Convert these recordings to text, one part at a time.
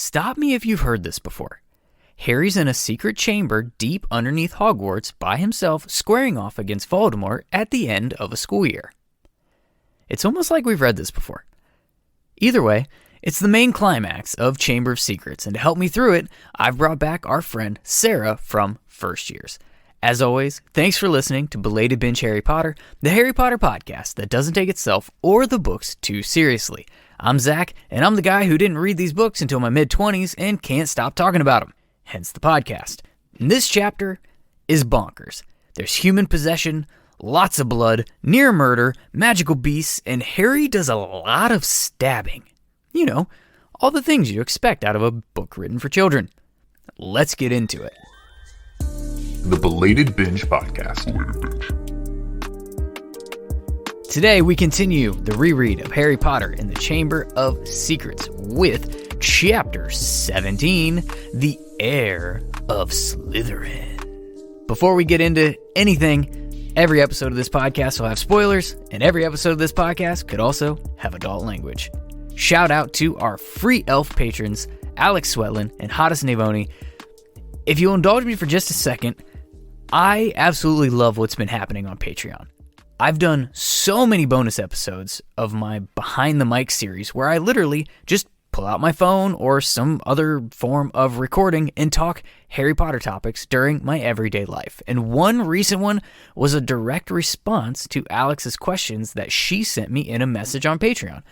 Stop me if you've heard this before. Harry's in a secret chamber deep underneath Hogwarts by himself, squaring off against Voldemort at the end of a school year. It's almost like we've read this before. Either way, it's the main climax of Chamber of Secrets, and to help me through it, I've brought back our friend Sarah from First Years. As always, thanks for listening to Belated Binge Harry Potter, the Harry Potter podcast that doesn't take itself or the books too seriously. I'm Zach, and I'm the guy who didn't read these books until my mid-20s and can't stop talking about them. Hence the podcast. And this chapter is bonkers. There's human possession, lots of blood, near murder, magical beasts, and Harry does a lot of stabbing. You know, all the things you expect out of a book written for children. Let's get into it. The Belated Binge Podcast. Today we continue the reread of Harry Potter and the Chamber of Secrets with Chapter 17, The Heir of Slytherin. Before we get into anything, every episode of this podcast will have spoilers, and every episode of this podcast could also have adult language. Shout out to our free elf patrons, Alex Swetlin and Hottest Navoni. If you'll indulge me for just a second, I absolutely love what's been happening on Patreon. I've done so many bonus episodes of my Behind the Mic series where I literally just pull out my phone or some other form of recording and talk Harry Potter topics during my everyday life. And one recent one was a direct response to Alex's questions that she sent me in a message on Patreon.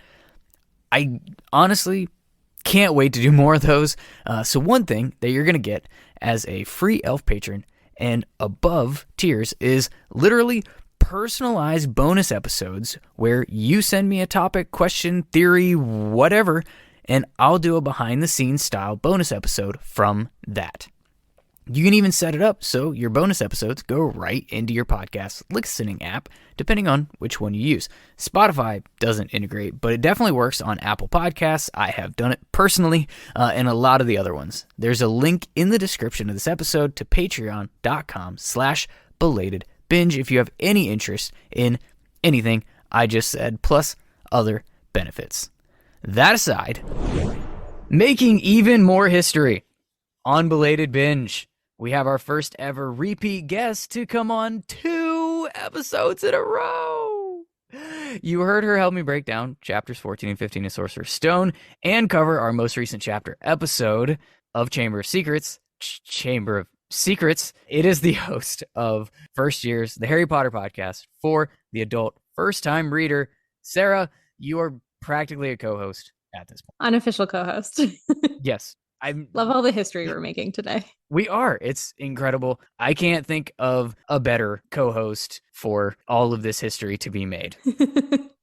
I honestly can't wait to do more of those. So one thing that you're going to get as a free elf patron and above tiers is literally personalized bonus episodes where you send me a topic, question, theory, whatever, and I'll do a behind-the-scenes style bonus episode from that. You can even set it up so your bonus episodes go right into your podcast listening app, depending on which one you use. Spotify doesn't integrate, but it definitely works on Apple Podcasts. I have done it personally, and a lot of the other ones. There's a link in the description of this episode to patreon.com/belatedbinge if you have any interest in anything I just said, plus other benefits. That aside, making even more history on Belated Binge, we have our first ever repeat guest to come on 2 episodes in a row. You heard her help me break down chapters 14 and 15 of Sorcerer's Stone and cover our most recent chapter episode of Chamber of Secrets. Chamber of Secrets. It is the host of First Years, the Harry Potter podcast for the adult first-time reader. Sarah, you are practically a co-host at this point. Unofficial co-host. Yes. I love all the history we're making today. We are. It's incredible. I can't think of a better co-host for all of this history to be made.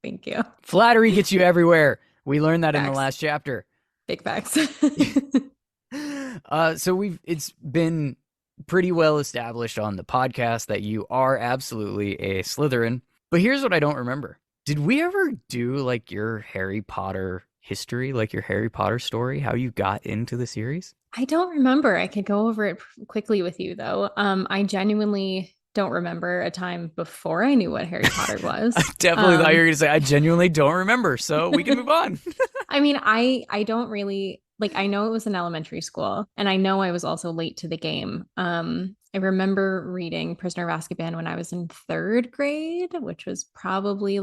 Thank you. Flattery gets you everywhere. We learned that Facts. in the last chapter. Big facts. It's been pretty well established on the podcast that you are absolutely a Slytherin. But here's what I don't remember. Did we ever do like your Harry Potter history, like your Harry Potter story, how you got into the series? I don't remember. I could go over it quickly with you though. I genuinely don't remember a time before I knew what Harry Potter was. I definitely thought you were going to say, I genuinely don't remember, so we can move on. I mean, I don't really, I know it was in elementary school, and I know I was also late to the game. I remember reading Prisoner of Azkaban when I was in 3rd grade, which was probably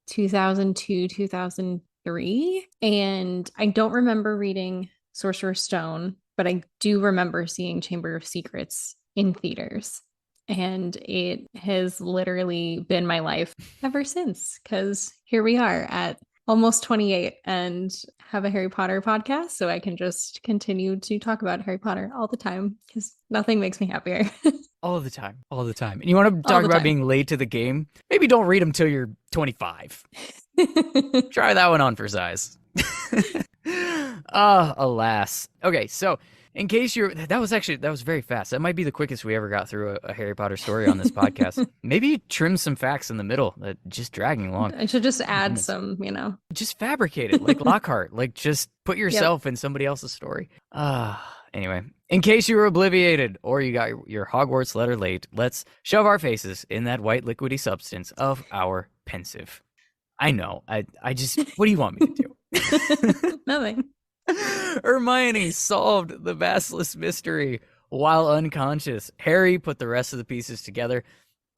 2002, 2003. And I don't remember reading Sorcerer's Stone, but I do remember seeing Chamber of Secrets in theaters. And it has literally been my life ever since, because here we are at almost 28 and have a Harry Potter podcast, so I can just continue to talk about Harry Potter all the time because nothing makes me happier. All the time. And you want to talk about being late to the game? Maybe don't read them till you're 25. Try that one on for size. Alas. Okay, so in case that was very fast. That might be the quickest we ever got through a Harry Potter story on this podcast. Maybe trim some facts in the middle that just dragging along. I should just add some, Just fabricate it like Lockhart. Just put yourself in somebody else's story. Anyway, in case you were obliviated or you got your Hogwarts letter late, let's shove our faces in that white liquidy substance of our pensive. I know. I just, what do you want me to do? Nothing. Hermione solved the basilisk mystery while unconscious. Harry put the rest of the pieces together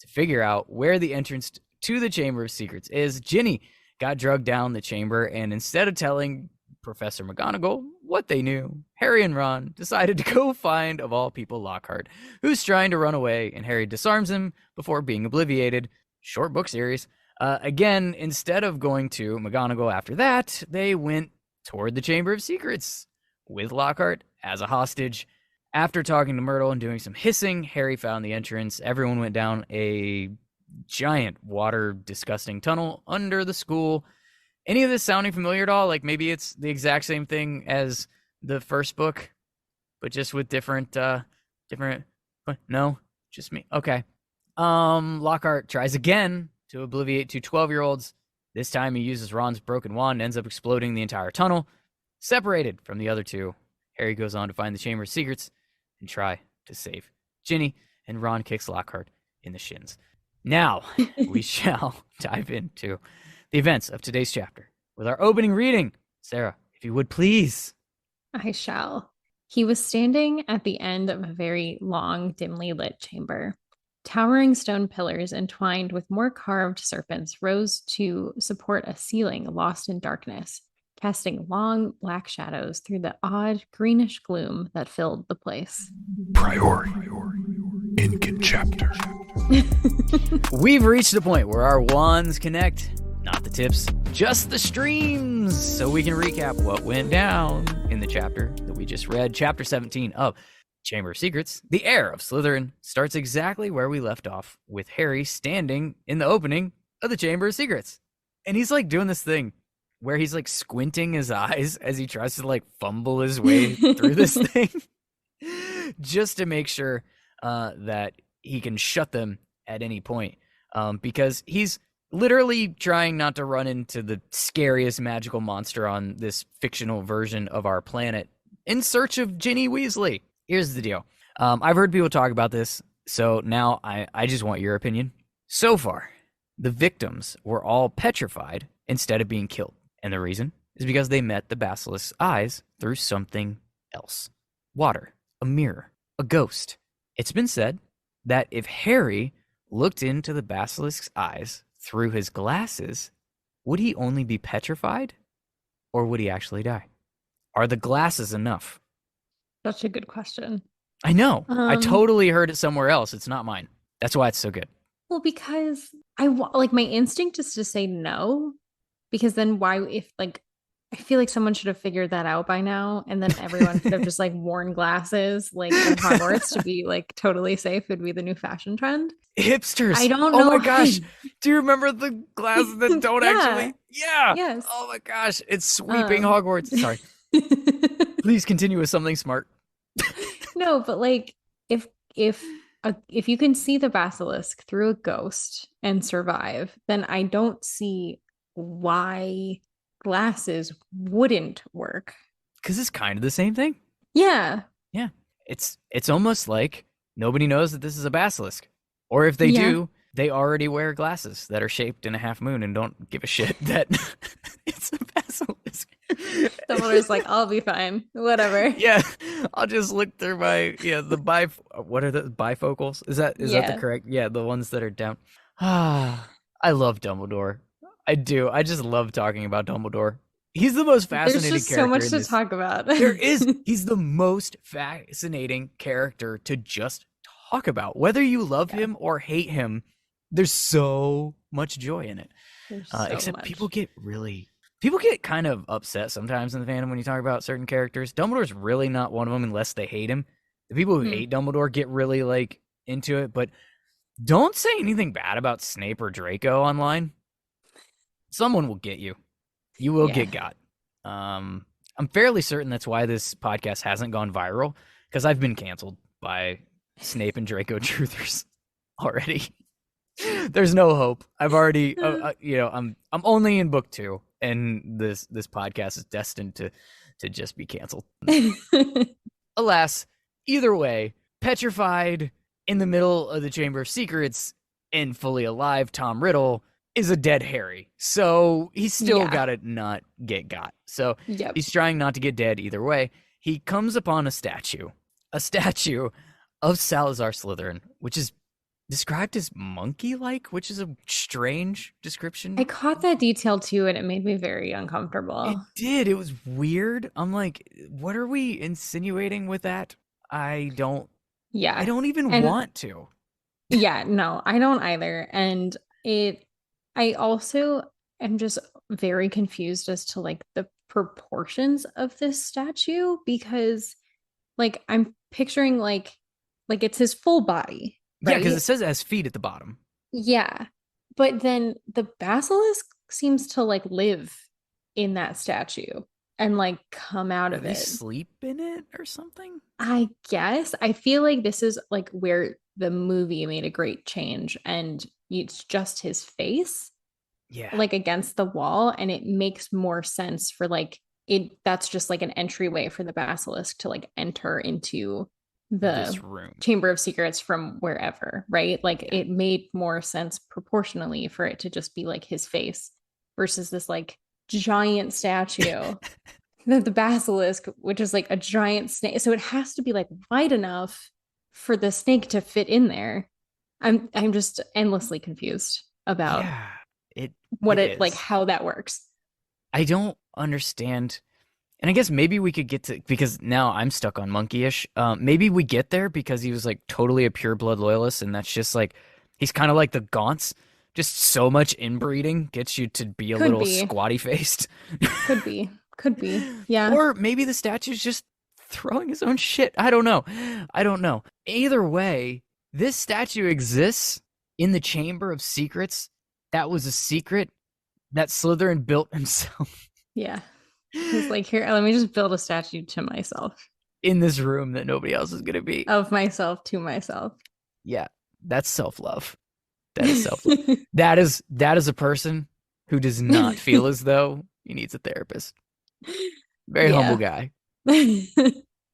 to figure out where the entrance to the Chamber of Secrets is. Ginny got drugged down the chamber, and instead of telling Professor McGonagall what they knew, Harry and Ron decided to go find, of all people, Lockhart, who's trying to run away, and Harry disarms him before being obliviated. Short book series. Again, instead of going to McGonagall after that, they went toward the Chamber of Secrets with Lockhart as a hostage. After talking to Myrtle and doing some hissing, Harry found the entrance. Everyone went down a giant water disgusting tunnel under the school. Any of this sounding familiar at all? Like maybe it's the exact same thing as the first book, but just with different no, just me. Okay. Lockhart tries again to obliviate two 12-year-olds. This time he uses Ron's broken wand and ends up exploding the entire tunnel. Separated from the other two, Harry goes on to find the Chamber of Secrets and try to save Ginny, and Ron kicks Lockhart in the shins. Now, we shall dive into the events of today's chapter with our opening reading. Sarah, if you would please. I shall. He was standing at the end of a very long, dimly lit chamber. Towering stone pillars entwined with more carved serpents rose to support a ceiling lost in darkness, casting long black shadows through the odd greenish gloom that filled the place. Priority. In chapter. We've reached the point where our wands connect, not the tips, just the streams, so we can recap what went down in the chapter that we just read. Chapter 17 of Chamber of Secrets, the Heir of Slytherin, starts exactly where we left off, with Harry standing in the opening of the Chamber of Secrets. And he's like doing this thing where he's like squinting his eyes as he tries to like fumble his way through this thing just to make sure that he can shut them at any point, because he's literally trying not to run into the scariest magical monster on this fictional version of our planet in search of Ginny Weasley. Here's the deal. I've heard people talk about this, so now I just want your opinion. So far, the victims were all petrified instead of being killed. And the reason is because they met the basilisk's eyes through something else. Water, a mirror, a ghost. It's been said that if Harry looked into the basilisk's eyes through his glasses, would he only be petrified, or would he actually die? Are the glasses enough? Such a good question. I know. I totally heard it somewhere else. It's not mine. That's why it's so good. Well, because my instinct is to say no, because then why, if like, I feel like someone should have figured that out by now, and then everyone could have just like worn glasses like in Hogwarts to be like totally safe. Would be the new fashion trend. Hipsters. I don't know. Oh my gosh. Do you remember the glasses that don't actually? Yeah. Yes. Oh my gosh. It's sweeping Hogwarts. Sorry. Please continue with something smart. No, but like if you can see the basilisk through a ghost and survive, then I don't see why glasses wouldn't work. Because it's kind of the same thing. Yeah. Yeah. It's almost like nobody knows that this is a basilisk. Or if they do, they already wear glasses that are shaped in a half moon and don't give a shit that it's a basilisk. Dumbledore's like, I'll be fine. Whatever. Yeah. I'll just look through my, what are the bifocals? Is that the correct? Yeah, the ones that are down. I love Dumbledore. I do. I just love talking about Dumbledore. He's the most fascinating There's just character. so much to talk about. There is. He's the most fascinating character to just talk about. Whether you love him or hate him, there's so much joy in it. Except people get kind of upset sometimes in the fandom when you talk about certain characters. Dumbledore's really not one of them unless they hate him. The people who hate Dumbledore get really like into it, but don't say anything bad about Snape or Draco online. Someone will get you. You will get got. I'm fairly certain that's why this podcast hasn't gone viral, because I've been canceled by Snape and Draco truthers already. There's no hope. I've already, I'm only in book 2, and this podcast is destined to just be canceled. Alas, either way, petrified in the middle of the Chamber of Secrets and fully alive, Tom Riddle is a dead Harry. So he's still Yeah. got to not get got. So Yep. he's trying not to get dead either way. He comes upon a statue of Salazar Slytherin, which is described as monkey-like, which is a strange description. I caught that detail too, and it made me very It uncomfortable. did. It was weird. I'm like, what are we insinuating with that? I don't Yeah. even And want to. yeah, no, I don't either. And I also am just very confused as to like the proportions of this statue because like I'm picturing like it's his full body, Yeah, because right? it says it has feet at the bottom. Yeah. But then the basilisk seems to like live in that statue and like come out Or of they it. sleep in it or something? I guess I feel like this is like where the movie made a great change and it's just his face Yeah. like against the wall and it makes more sense for like it that's just like an entryway for the basilisk to like enter into This the room. Chamber of Secrets from wherever, right? Like it made more sense proportionally for it to just be like his face versus this like giant statue the basilisk, which is like a giant snake. So it has to be like wide enough for the snake to fit in there. I'm just endlessly confused about Yeah. It what it it like is. how that works. I don't understand. And I guess maybe we could get to, because now I'm stuck on monkeyish. Maybe we get there because he was like totally a pure blood loyalist, and that's just like he's kind of like the Gaunts. Just so much inbreeding gets you to be a Could little be. squatty faced. Could be. Could be. Yeah. Or maybe the statue's just throwing his own shit. I don't know. I don't know. Either way, this statue exists in the Chamber of Secrets. That was a secret that Slytherin built himself Yeah. It's like here, let me just build a statue to myself. in this room that nobody else is going to be. Of myself to myself. Yeah, that's self-love. That is self-love. that is a person who does not feel as though he needs a therapist. Very humble guy.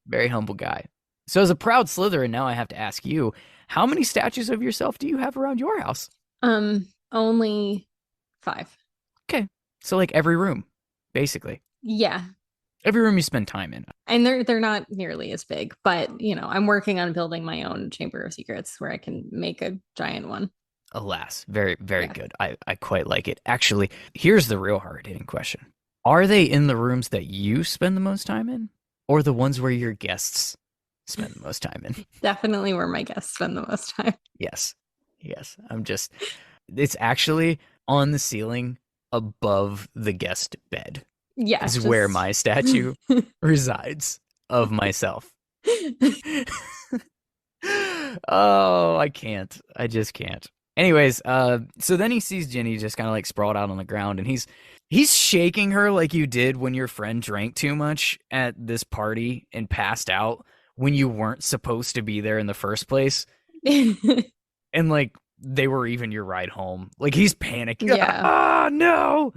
Very humble guy. So as a proud Slytherin, now I have to ask you, how many statues of yourself do you have around your house? Only 5. Okay. So like every room, basically. Yeah. Every room you spend time in. And they're not nearly as big, but you know, I'm working on building my own Chamber of Secrets where I can make a giant one. Alas, very, very good. I quite like it. Actually, here's the real hard-hitting question. Are they in the rooms that you spend the most time in? Or the ones where your guests spend the most time in? Definitely where my guests spend the most time. Yes. It's actually on the ceiling above the guest bed. Yeah. Is where my statue resides of myself. Oh, I can't. I just can't. Anyways, so then he sees Ginny just kind of like sprawled out on the ground, and he's shaking her like you did when your friend drank too much at this party and passed out when you weren't supposed to be there in the first place. And like they were even your ride home. Like he's panicking. Yeah. Ah, no.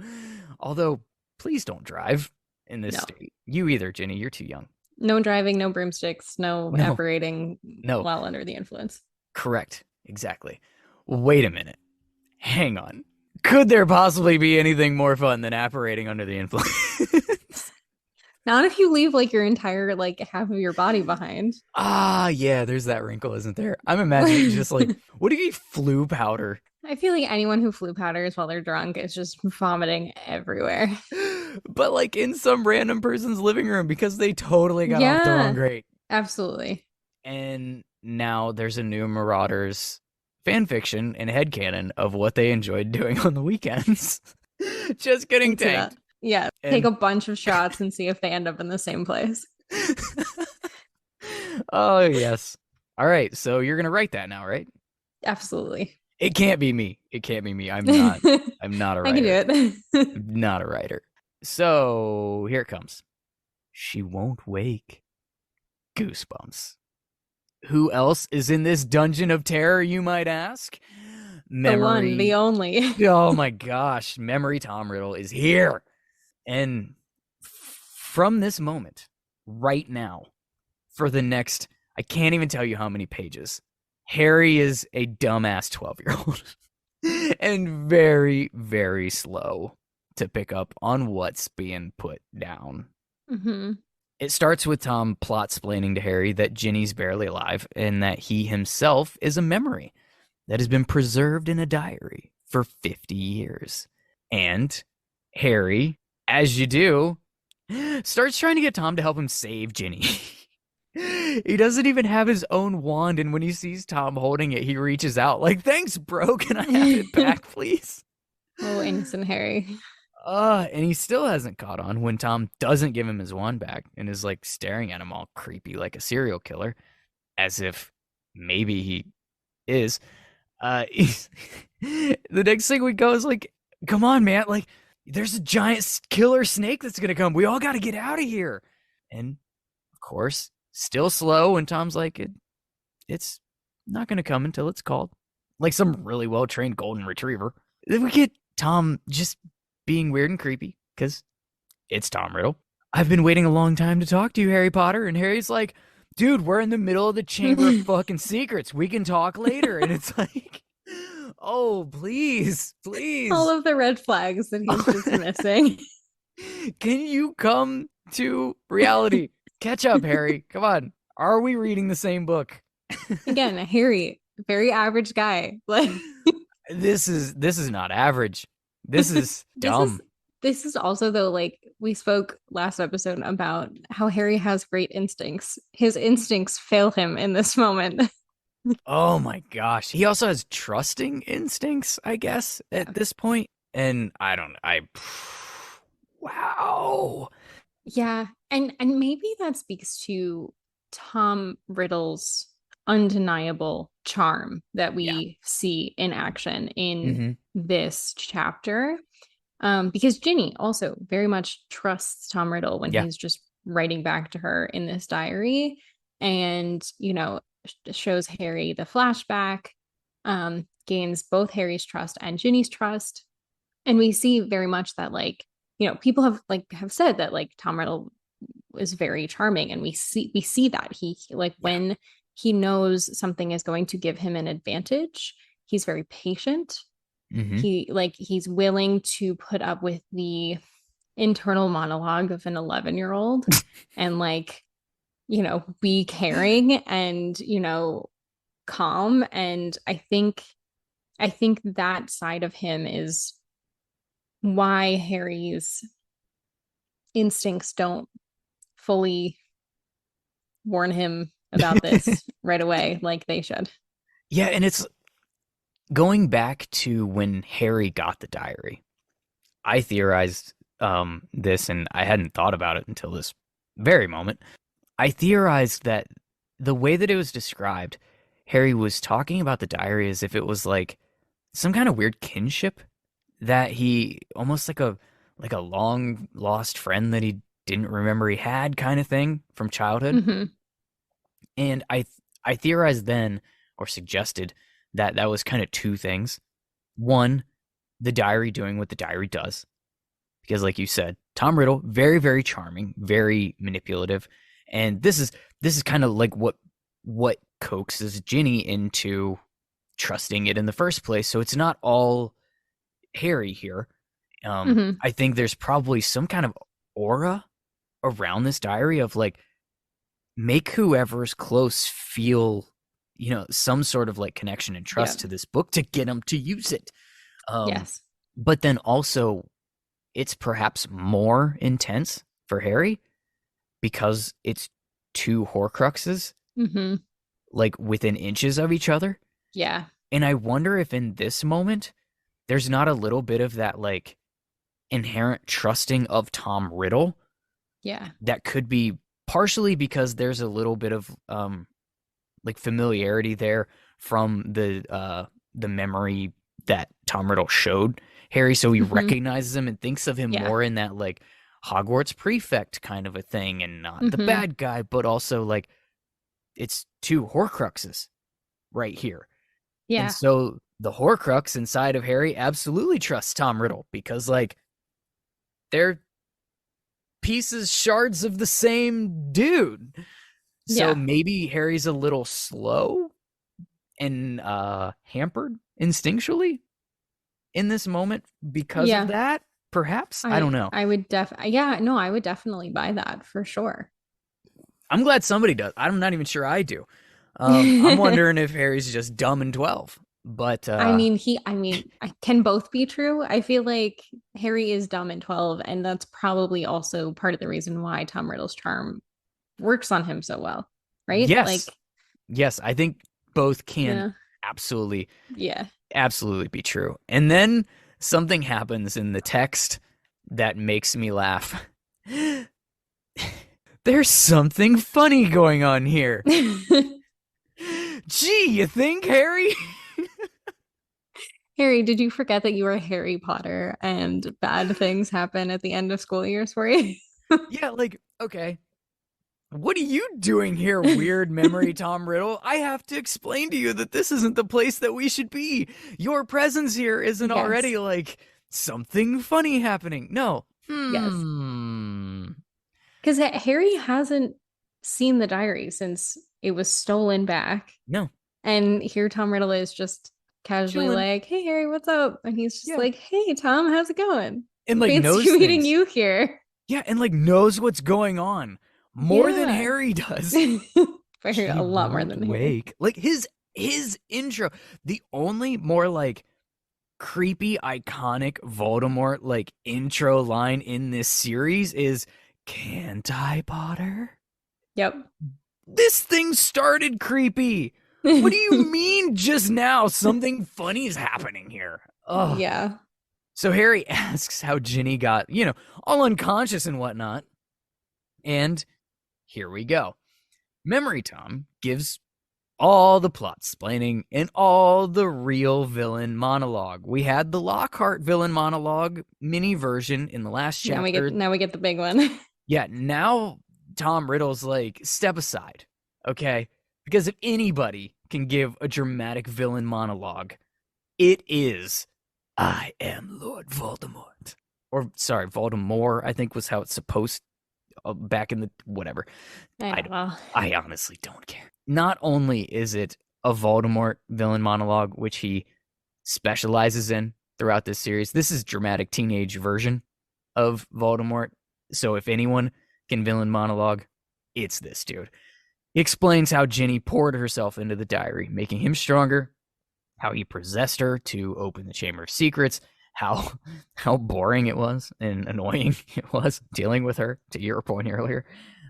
Although, please don't drive in this state. You either, Ginny. You're too young. No driving, no broomsticks, no apparating while under the influence. Correct. Exactly. Wait a minute. Hang on. Could there possibly be anything more fun than apparating under the influence? Not if you leave like your entire like half of your body behind. Ah, yeah, there's that wrinkle, isn't there? I'm imagining just like, what do you eat? Flu powder? I feel like anyone who flu powders while they're drunk is just vomiting everywhere. But like in some random person's living room because they totally got off the wrong grate. Absolutely. And now there's a new Marauders fan fiction and headcanon of what they enjoyed doing on the weekends. Just getting tanked. Yeah. Take a bunch of shots and see if they end up in the same place. Oh, yes. All right. So you're going to write that now, right? Absolutely. It can't be me. I'm not a writer. I can do it. I'm not a writer. So here it comes. She won't wake. Goosebumps. Who else is in this dungeon of terror, you might ask? Memory. The one, the only. Oh my gosh. Memory Tom Riddle is here. And from this moment, right now, for the next, I can't even tell you how many pages, Harry is a dumbass 12-year-old. and very, very slow to pick up on what's being put down. Mm-hmm. It starts with Tom plot-splaining to Harry that Ginny's barely alive and that he himself is a memory that has been preserved in a diary for 50 years. And Harry, as you do, starts trying to get Tom to help him save Ginny. He doesn't even have his own wand, and when he sees Tom holding it, he reaches out like, "Thanks, bro. Can I have it back, please?" Oh, innocent Harry. And he still hasn't caught on when Tom doesn't give him his wand back and is like staring at him all creepy like a serial killer, as if maybe he is. The next thing we go is like, "Come on, man! Like, there's a giant killer snake that's gonna come. We all got to get out of here." And of course, still slow. And Tom's like, "It's not gonna come until it's called," like some really well trained golden retriever. Then we get Tom just being weird and creepy because it's Tom Riddle. "I've been waiting a long time to talk to you, Harry Potter." And Harry's like, "Dude, we're in the middle of the Chamber of fucking Secrets. We can talk later." And it's like, oh, please, please. All of the red flags that he's just missing. Can you come to reality? Catch up, Harry. Come on. Are we reading the same book? Again, Harry, very average guy. Like, this is not average. This is dumb. This is also, though, like we spoke last episode about how Harry has great instincts. His instincts fail him in this moment. Oh my gosh. He also has trusting instincts, I guess, at this point. And wow. Yeah. And maybe that speaks to Tom Riddle's undeniable charm that we see in action in this chapter. Because Ginny also very much trusts Tom Riddle when he's just writing back to her in this diary, and, you know, shows Harry the flashback, gains both Harry's trust and Ginny's trust. And we see very much that, like, you know, people have said that, like, Tom Riddle is very charming, and we see that he, like, when he knows something is going to give him an advantage, he's very patient. He's willing to put up with the internal monologue of an 11-year-old and, like, you know, be caring and, you know, calm. And I think that side of him is why Harry's instincts don't fully warn him about this right away like they should. Yeah, and it's going back to when Harry got the diary. I theorized this, and I hadn't thought about it until this very moment. I theorized that the way that it was described, Harry was talking about the diary as if it was like some kind of weird kinship that he almost like a long lost friend that he didn't remember he had kind of thing from childhood. And I theorized then, or suggested, that was kind of two things. One, the diary doing what the diary does. Because like you said, Tom Riddle, very, very charming, very manipulative. And this is kind of like what coaxes Ginny into trusting it in the first place. So it's not all Harry here. I think there's probably some kind of aura around this diary of, like, make whoever's close feel, you know, some sort of like connection and trust to this book to get them to use it. Yes. But then also it's perhaps more intense for Harry because it's two Horcruxes like within inches of each other. Yeah. And I wonder if in this moment there's not a little bit of that, like, inherent trusting of Tom Riddle. Yeah. That could be partially because there's a little bit of like familiarity there from the memory that Tom Riddle showed Harry, so he recognizes him and thinks of him more in that, like, Hogwarts prefect kind of a thing, and not the bad guy, but also, like, it's two Horcruxes right here. Yeah. And so the Horcrux inside of Harry absolutely trusts Tom Riddle because, like, they're shards of the same dude. So maybe Harry's a little slow and hampered instinctually in this moment because of that. Perhaps I don't know. I would I would definitely buy that for sure. I'm glad somebody does. I'm not even sure I do. I'm wondering if Harry's just dumb and 12. But I mean, I can both be true. I feel like Harry is dumb and 12, and that's probably also part of the reason why Tom Riddle's charm works on him so well, right? yes, yes, I think both can yeah, absolutely yeah. absolutely be true. And then something happens in the text that makes me laugh. There's something funny going on here. Gee, you think, Harry? Harry, did you forget that you were Harry Potter and bad things happen at the end of school years for you? Yeah, like, okay. What are you doing here, weird memory Tom Riddle? I have to explain to you that this isn't the place that we should be. Your presence here isn't already like something funny happening. No. Yes. Because Harry hasn't seen the diary since it was stolen back. No. And here Tom Riddle is just casually Chilling. like, "Hey Harry, what's up?" And he's just like, "Hey Tom, how's it going?" And like Fancy knows meeting things. you here. Yeah, and like knows what's going on more than Harry does. A lot more than Harry. Like his intro, the only more like creepy, iconic Voldemort like intro line in this series is, "Can't I, Potter?" Yep. This thing started creepy. What do you mean just now something funny is happening here? Oh. Yeah. So Harry asks how Ginny got, all unconscious and whatnot. And here we go. Memory Tom gives all the plot explaining and all the real villain monologue. We had the Lockhart villain monologue mini version in the last chapter. Now we get the big one. Yeah, now Tom Riddle's like, step aside, okay? Because if anybody can give a dramatic villain monologue, it is, "I am Lord Voldemort." Or, sorry, Voldemort, I think was how it's supposed back in the whatever. I honestly don't care. Not only is it a Voldemort villain monologue, which he specializes in throughout this series, this is dramatic teenage version of Voldemort. So if anyone can villain monologue, it's this dude. He explains how Ginny poured herself into the diary, making him stronger, how he possessed her to open the Chamber of Secrets, how boring it was and annoying it was dealing with her, to your point earlier,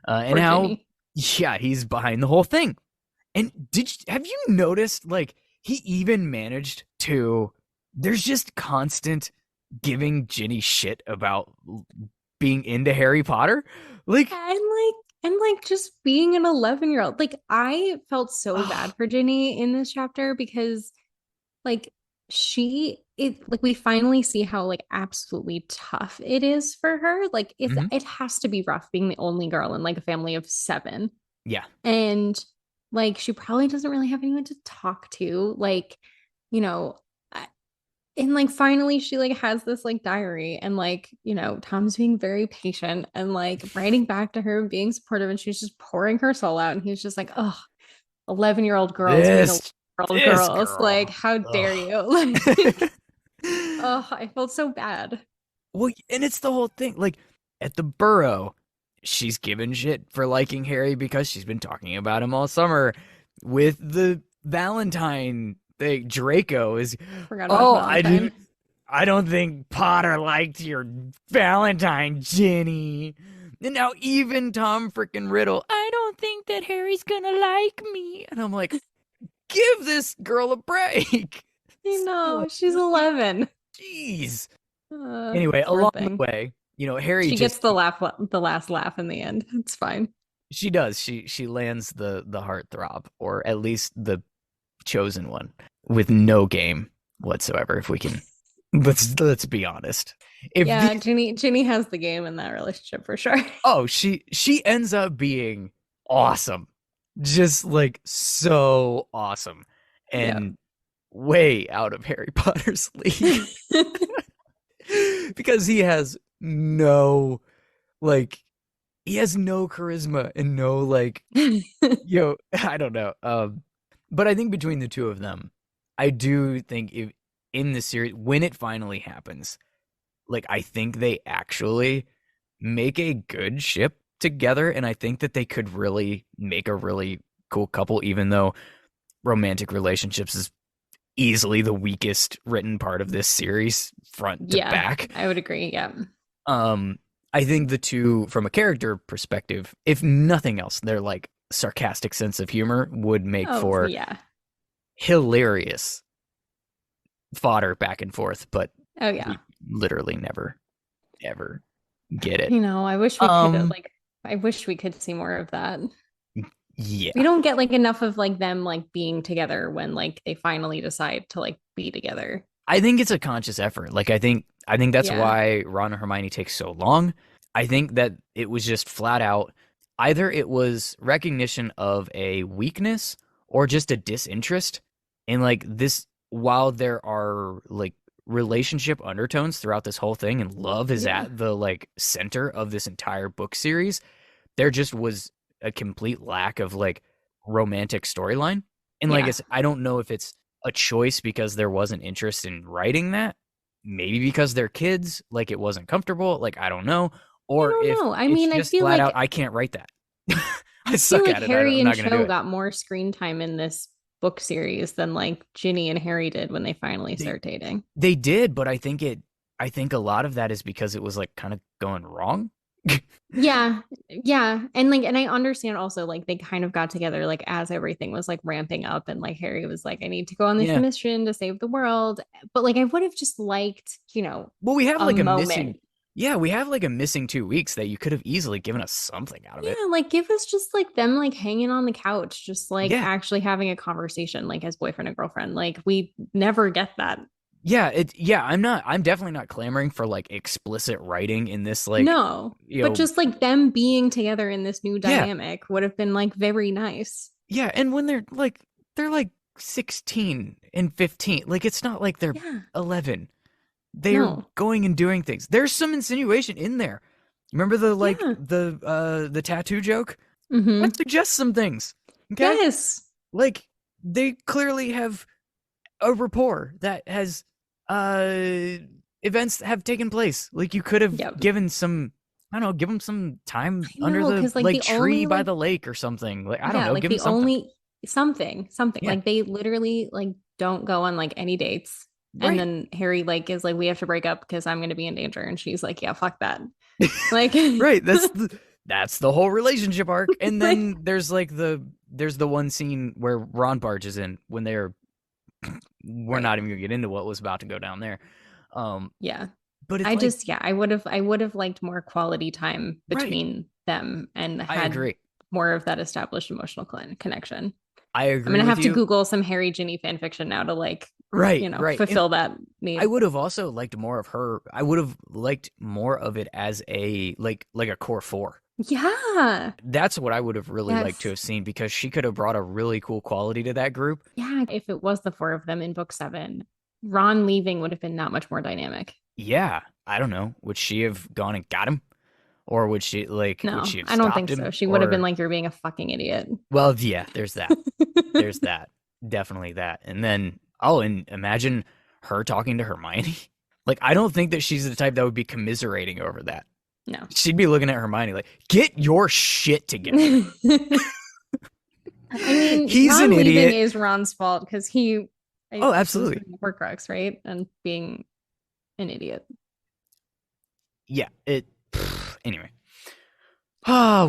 and how Ginny. Yeah, he's behind the whole thing. And have you noticed, like, he even managed to, there's just constant giving Ginny shit about being into Harry Potter, and just being an 11-year-old. Like, I felt so bad for Ginny in this chapter because like we finally see how like absolutely tough it is for her. Like it has to be rough being the only girl in like a family of 7. Yeah. And like she probably doesn't really have anyone to talk to, like, and like finally she like has this like diary and like, Tom's being very patient and like writing back to her and being supportive, and she's just pouring her soul out, and he's just like, "Oh, 11-year-old girls being girls, like, how dare you?" Like, oh, I felt so bad. Well, and it's the whole thing. Like, at the Burrow, she's given shit for liking Harry because she's been talking about him all summer. With the Valentine thing, Draco is, I don't think Potter liked your Valentine, Ginny. And now even Tom freaking Riddle, "I don't think that Harry's gonna like me." And I'm like, give this girl a break. You know, she's 11. Jeez. Anyway, along the way, Harry gets the last laugh in the end. It's fine. She does. She lands the heartthrob, or at least the chosen one, with no game whatsoever. If we can, let's be honest. Ginny has the game in that relationship for sure. Oh, she ends up being awesome. Just like so awesome, and way out of Harry Potter's league. Because he has no charisma and no like I don't know. But I think between the two of them, I do think in the series, when it finally happens, like, I think they actually make a good ship together, and I think that they could really make a really cool couple, even though romantic relationships is easily the weakest written part of this series, front to back. I would agree. Yeah. I think the two, from a character perspective, if nothing else, their like sarcastic sense of humor would make for hilarious fodder back and forth, but we literally never ever get it. You know, I wish we could I wish we could see more of that. Yeah. We don't get like enough of like them like being together when like they finally decide to like be together. I think it's a conscious effort. Like I think that's why Ron and Hermione take so long. I think that it was just flat out either it was recognition of a weakness or just a disinterest in like this, while there are like relationship undertones throughout this whole thing and love is at the like center of this entire book series, there just was a complete lack of like romantic storyline. And like I don't know if it's a choice because there wasn't interest in writing that, maybe because they're kids, like it wasn't comfortable, like I don't know, or I mean, just I feel flat like out I can't write that. I feel suck like at it. Harry I'm and not gonna do Cho it. got more screen time in this book series than like Ginny and Harry did when they finally start dating. They did, but I think a lot of that is because it was like kind of going wrong. Yeah. And like, and I understand also like they kind of got together like as everything was like ramping up and like Harry was like, I need to go on this mission to save the world. But like I would have just liked, you know, well, we have like a moment. missing. Yeah, we have like a missing 2 weeks that you could have easily given us something out of it. Yeah, like give us just like them like hanging on the couch, just like actually having a conversation like as boyfriend and girlfriend. Like we never get that. Yeah, I'm definitely not clamoring for like explicit writing in this, like, no, but just like them being together in this new dynamic would have been like very nice. Yeah, and when they're like 16 and 15, like it's not like they're 11. They're going and doing things. There's some insinuation in there. Remember the like the tattoo joke? Mm-hmm. That suggests some things. Okay? Yes. Like they clearly have a rapport that has events have taken place. Like you could have given some, I don't know, give them some time under the like tree by the lake or something. Like I don't know, like give them something. Like they literally like don't go on like any dates. Right. And then Harry like is like, we have to break up because I'm going to be in danger, and she's like, yeah, fuck that. Like right, that's the whole relationship arc. And then there's the one scene where Ron barges in when we're not even gonna get into what was about to go down there. But it's I would have liked more quality time between them and had more of that established emotional connection. I agree. I'm gonna have to Google some Harry Ginny fan fiction now to like fulfill that need. I would have also liked more of her. I would have liked more of it as a like a core 4. Yeah, that's what I would have really liked to have seen, because she could have brought a really cool quality to that group. Yeah, if it was the 4 of them in book 7, Ron leaving would have been that much more dynamic. Yeah, I don't know. Would she have gone and got him? Or would she like? No, would she have I don't think him? so. She would have been like, "You're being a fucking idiot." Well, yeah, there's that. There's that. Definitely that. And then, and imagine her talking to Hermione. Like, I don't think that she's the type that would be commiserating over that. No, she'd be looking at Hermione like, "Get your shit together." I mean, he's Ron an idiot. Is Ron's fault because he. Absolutely. Horcrux, right, and being an idiot. Yeah. Anyway,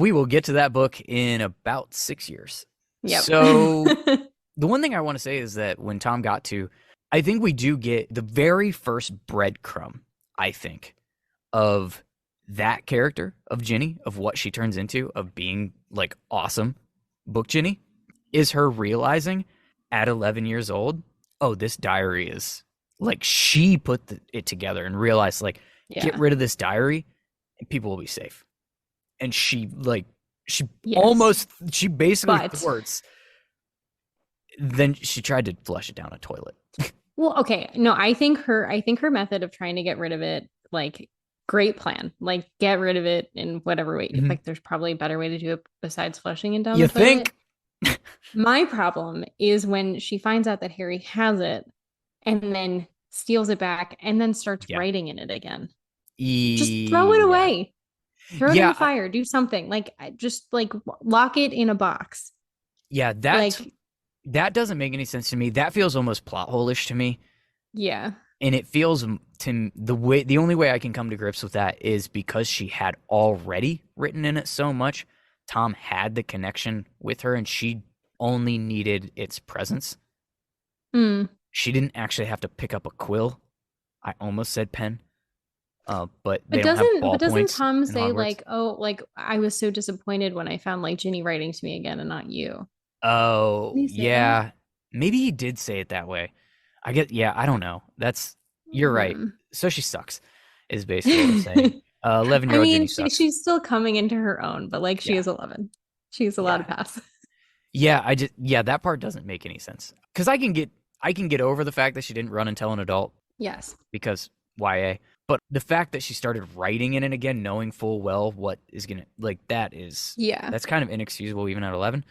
we will get to that book in about 6 years. Yep. So the one thing I want to say is that when Tom got to, I think we do get the very first breadcrumb, I think, of that character of Ginny, of what she turns into, of being like awesome book Ginny, is her realizing at 11 years old, this diary is like, she put it together and realized like, get rid of this diary and people will be safe. And she basically thwarts. Then she tried to flush it down a toilet. Well, okay. No, I think her method of trying to get rid of it, like, great plan. Like, get rid of it in whatever way. Mm-hmm. Like, there's probably a better way to do it besides flushing it down the toilet. You think? My problem is when she finds out that Harry has it, and then steals it back, and then starts Yeah. writing in it again. Just throw it away. Throw it in the fire. Do something. Like, just like lock it in a box. Yeah, that doesn't make any sense to me. That feels almost plot hole-ish to me. Yeah. And it feels to the only way I can come to grips with that is because she had already written in it so much. Tom had the connection with her, and she only needed its presence. She didn't actually have to pick up a quill. I almost said pen. But they don't have ballpoints. But doesn't Tom say like, oh, like I was so disappointed when I found like Ginny writing to me again and not you? Oh, yeah. That? Maybe he did say it that way. I don't know. You're right. So she sucks, is basically what I'm saying. 11-year-old Ginny sucks. She's still coming into her own, but like she is 11. She's allowed to pass. Yeah, that part doesn't make any sense. Because I can get over the fact that she didn't run and tell an adult. Yes. Because YA. But the fact that she started writing in it again, knowing full well what is going to, like, that's kind of inexcusable even at 11,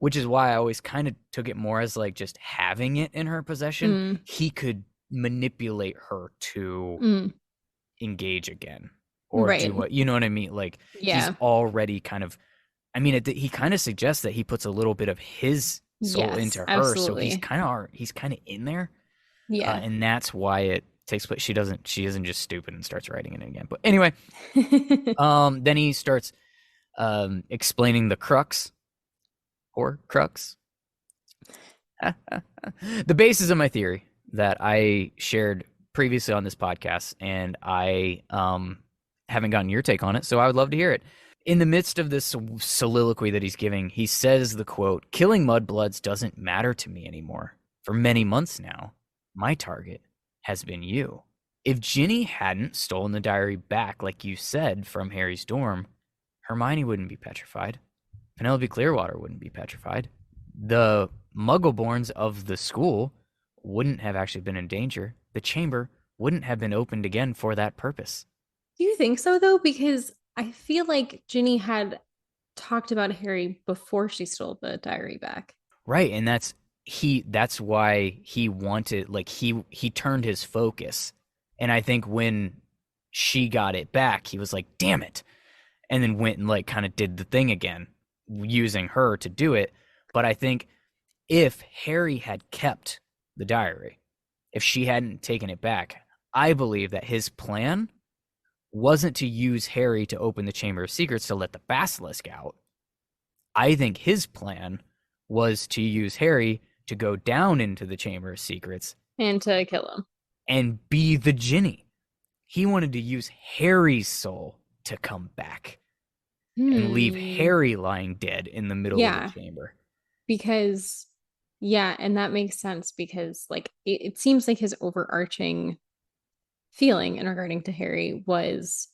which is why I always kind of took it more as, like, just having it in her possession. He could manipulate her to engage again or do what, you know what I mean? Like, he's already kind of, I mean, he kind of suggests that he puts a little bit of his soul into her. Absolutely. So he's kind of in there. Yeah. And that's why it takes place. She isn't just stupid and starts writing it again. But anyway, then he starts explaining the crux or crux. The basis of my theory that I shared previously on this podcast, and I haven't gotten your take on it, so I would love to hear it. In the midst of this soliloquy that he's giving, he says the quote, "Killing mudbloods doesn't matter to me anymore. For many months now, my target has been you. If Ginny hadn't stolen the diary back, like you said, from Harry's dorm, Hermione wouldn't be petrified. Penelope Clearwater wouldn't be petrified. The Muggleborns of the school wouldn't have actually been in danger. The chamber wouldn't have been opened again for that purpose." Do you think so, though? Because I feel like Ginny had talked about Harry before she stole the diary back. Right, and that's why he wanted, like, he turned his focus. And I think when she got it back, he was like, damn it. And then went and, like, kind of did the thing again, using her to do it. But I think if Harry had kept the diary, if she hadn't taken it back, I believe that his plan wasn't to use Harry to open the Chamber of Secrets to let the basilisk out. I think his plan was to use Harry to go down into the Chamber of Secrets and to kill him and be the Ginny. He wanted to use Harry's soul to come back and leave Harry lying dead in the middle of the chamber. Because, and that makes sense because, like, it seems like his overarching feeling in regarding to Harry was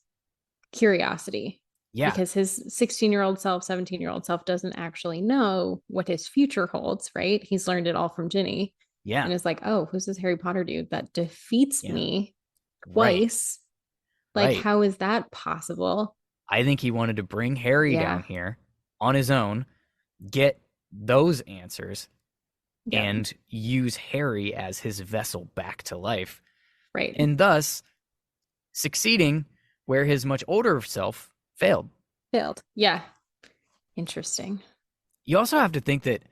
curiosity. Yeah. Because his 16-year-old self, 17-year-old self doesn't actually know what his future holds, right? He's learned it all from Ginny. Yeah. And it's like, oh, who's this Harry Potter dude that defeats me twice? Like, how is that possible? I think he wanted to bring Harry down here on his own, get those answers, and use Harry as his vessel back to life. Right. And thus succeeding where his much older self failed. Yeah. Interesting. You also have to think that,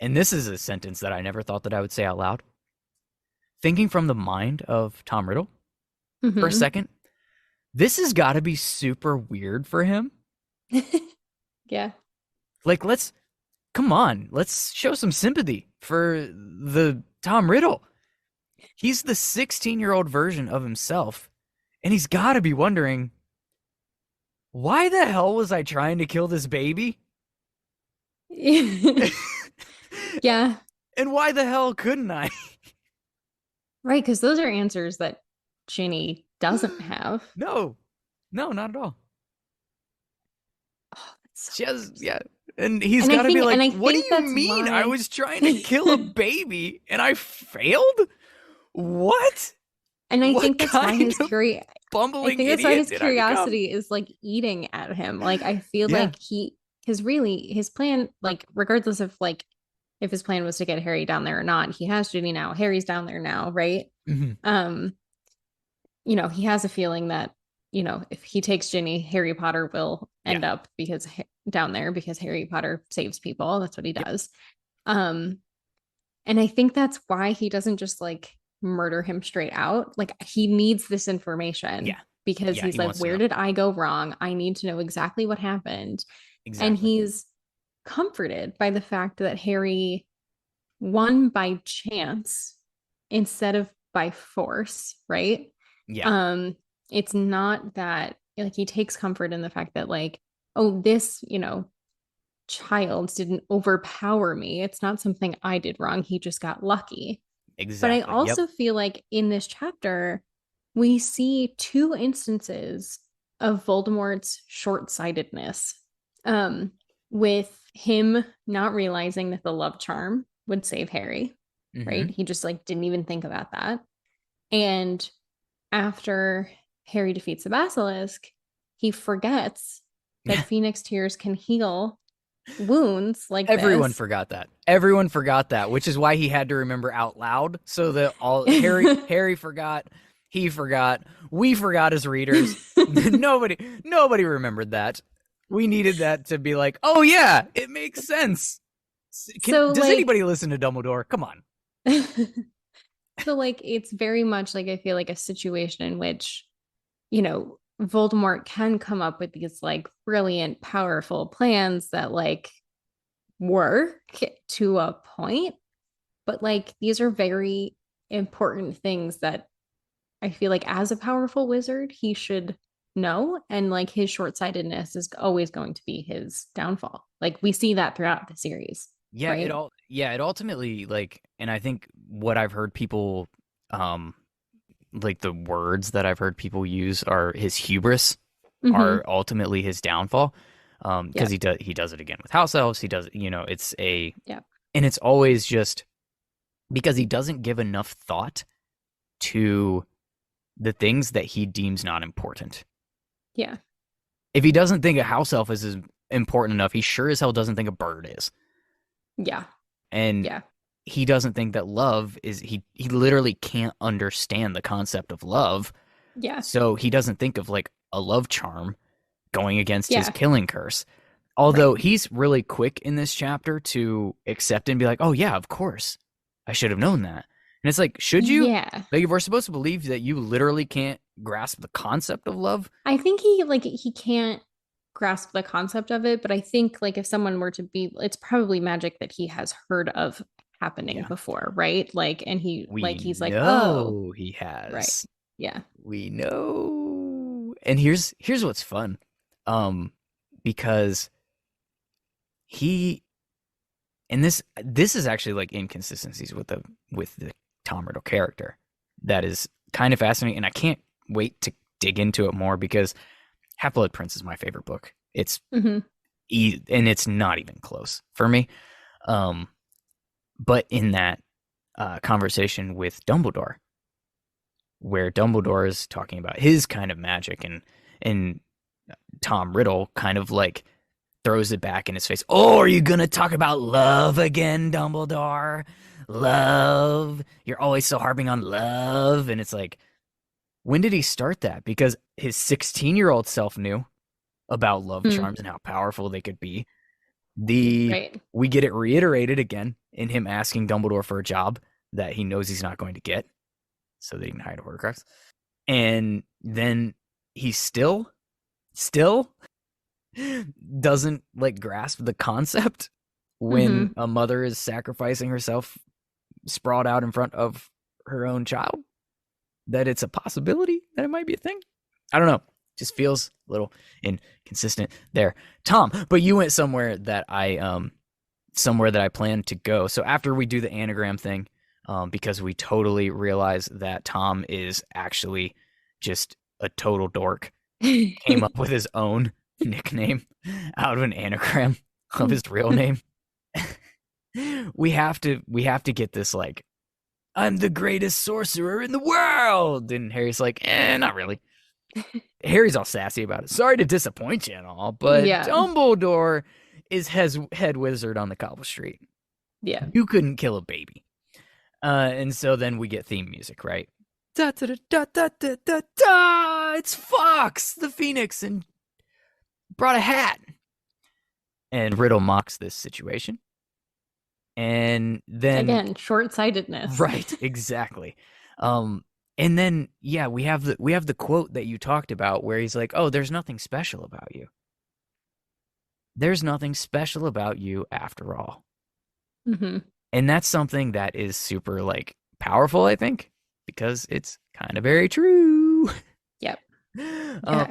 and this is a sentence that I never thought that I would say out loud, thinking from the mind of Tom Riddle for a second, this has got to be super weird for him. Yeah. Like, let's show some sympathy for the Tom Riddle. He's the 16-year-old version of himself, and he's got to be wondering, why the hell was I trying to kill this baby? Yeah. And why the hell couldn't I? Right, because those are answers that Ginny doesn't have. No, not at all. Oh, that's so she has, and he's got to be like, what do you mean? I was trying to kill a baby and I failed? What? And I think that's why his curiosity is like eating at him. Like, I feel like because really his plan, like, regardless of like if his plan was to get Harry down there or not, he has Ginny now. Harry's down there now, right? Mhm. He has a feeling that, if he takes Ginny, Harry Potter will end Yeah. up down there because Harry Potter saves people. That's what he Yeah. does. Um, and I think that's why he doesn't just like murder him straight out. Like he needs this information Yeah. because Yeah. he's He like, wants to where know. did I go wrong? I need to know exactly what happened. And Exactly. he's comforted by the fact that Harry won by chance instead of by force, right? Yeah. Um, it's not that like he takes comfort in the fact that like, oh, this, child didn't overpower me. It's not something I did wrong. He just got lucky. But I Exactly. Yep. also feel like in this chapter, we see two instances of Voldemort's short-sightedness. With him not realizing that the love charm would save Harry, right? Hmm. He just like didn't even think about that. And after Harry defeats the basilisk, he forgets that Phoenix tears can heal wounds like Everyone this. forgot that. Everyone forgot that, which is why he had to remember out loud so that all Harry forgot, he forgot, we forgot as readers. Nobody remembered that. We needed that to be like, "Oh yeah, it makes sense." So Does like anybody listen to Dumbledore? Come on. so like it's very much like I feel like a situation in which, Voldemort can come up with these like brilliant, powerful plans that like work to a point, but like these are very important things that I feel like as a powerful wizard, he should know. And like his short sightedness is always going to be his downfall. Like we see that throughout the series, Yeah, right? it ultimately like, and I think what I've heard people like the words that I've heard people use are his hubris Mm-hmm. are ultimately his downfall. Yeah. Because he does it again with house elves. He does, it's a, Yeah. and it's always just because he doesn't give enough thought to the things that he deems not important. Yeah. If he doesn't think a house elf is important enough, he sure as hell doesn't think a bird is. Yeah. And Yeah. he doesn't think that love is, he literally can't understand the concept of love. Yeah. So he doesn't think of like a love charm going against his Yeah. killing curse. Right. Although he's really quick in this chapter to accept and be like, "Oh yeah, of course, I should have known that." And it's like, should you? Yeah. Like, if we're supposed to believe that you literally can't grasp the concept of love, I think he can't grasp the concept of it, but I think like if someone were to be, it's probably magic that he has heard of happening yeah, before, right? Like, and we he's like, oh, know he right. has. Yeah. We know. And here's what's fun, um, because he and this is actually like inconsistencies with the Tom Riddle character that is kind of fascinating, and I can't wait to dig into it more because Half Blood Prince is my favorite book. It's Mm-hmm. and it's not even close for me. Um, but in that conversation with Dumbledore, where Dumbledore is talking about his kind of magic, and Tom Riddle kind of like throws it back in his face. Oh, are you gonna talk about love again, Dumbledore? Love. You're always so harping on love, and it's like, when did he start that? Because his 16-year-old self knew about love Mm, charms and how powerful they could be. The right. We get it reiterated again in him asking Dumbledore for a job that he knows he's not going to get, so that he can hide a Horcrux. And then he still doesn't like grasp the concept when Mm-hmm. a mother is sacrificing herself sprawled out in front of her own child, that it's a possibility that it might be a thing. I don't know. Just feels a little inconsistent there. Tom, but you went somewhere that I plan to go. So after we do the anagram thing, because we totally realize that Tom is actually just a total dork, came up with his own nickname out of an anagram of his real name. we have to get this like, I'm the greatest sorcerer in the world, and Harry's like, not really. Harry's all sassy about it. Sorry to disappoint you and all, but Yeah. Dumbledore is head wizard on the cobble street. Yeah. You couldn't kill a baby. And so then we get theme music, right? Da, da, da, da, da, da, da, it's Fawkes the Phoenix and brought a hat. And Riddle mocks this situation. And then Again, short-sightedness. right, exactly. And then yeah, we have the quote that you talked about where he's like, "Oh, there's nothing special about you. There's nothing special about you after all." Mm-hmm. And that's something that is super like powerful, I think, because it's kind of very true. Yep.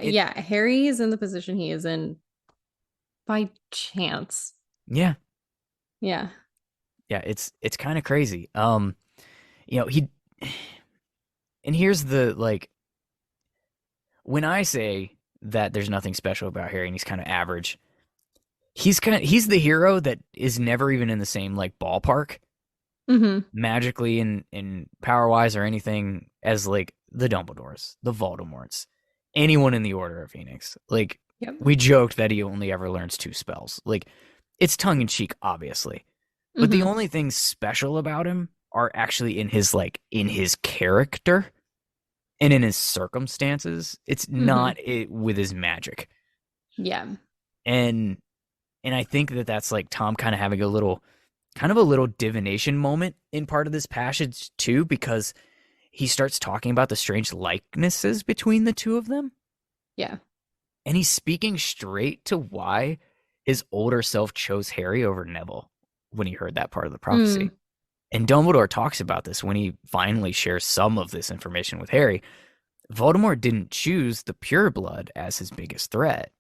Yeah. Harry is in the position he is in by chance. Yeah. Yeah. Yeah, it's kind of crazy. He and here's the like when I say that there's nothing special about Harry and he's kind of average, he's the hero that is never even in the same like ballpark Mm-hmm. magically in power wise or anything as like the Dumbledores, the Voldemorts, anyone in the Order of Phoenix. Like Yep. we joked that he only ever learns 2 spells. Like it's tongue in cheek, obviously, but the Mm-hmm. only things special about him are actually in his character and in his circumstances. It's Mm-hmm. not with his magic, Yeah. and I think that that's like Tom kind of having a little divination moment in part of this passage too, because he starts talking about the strange likenesses between the two of them. Yeah. And he's speaking straight to why his older self chose Harry over Neville when he heard that part of the prophecy. Mm. And Dumbledore talks about this when he finally shares some of this information with Harry. Voldemort didn't choose the pureblood as his biggest threat.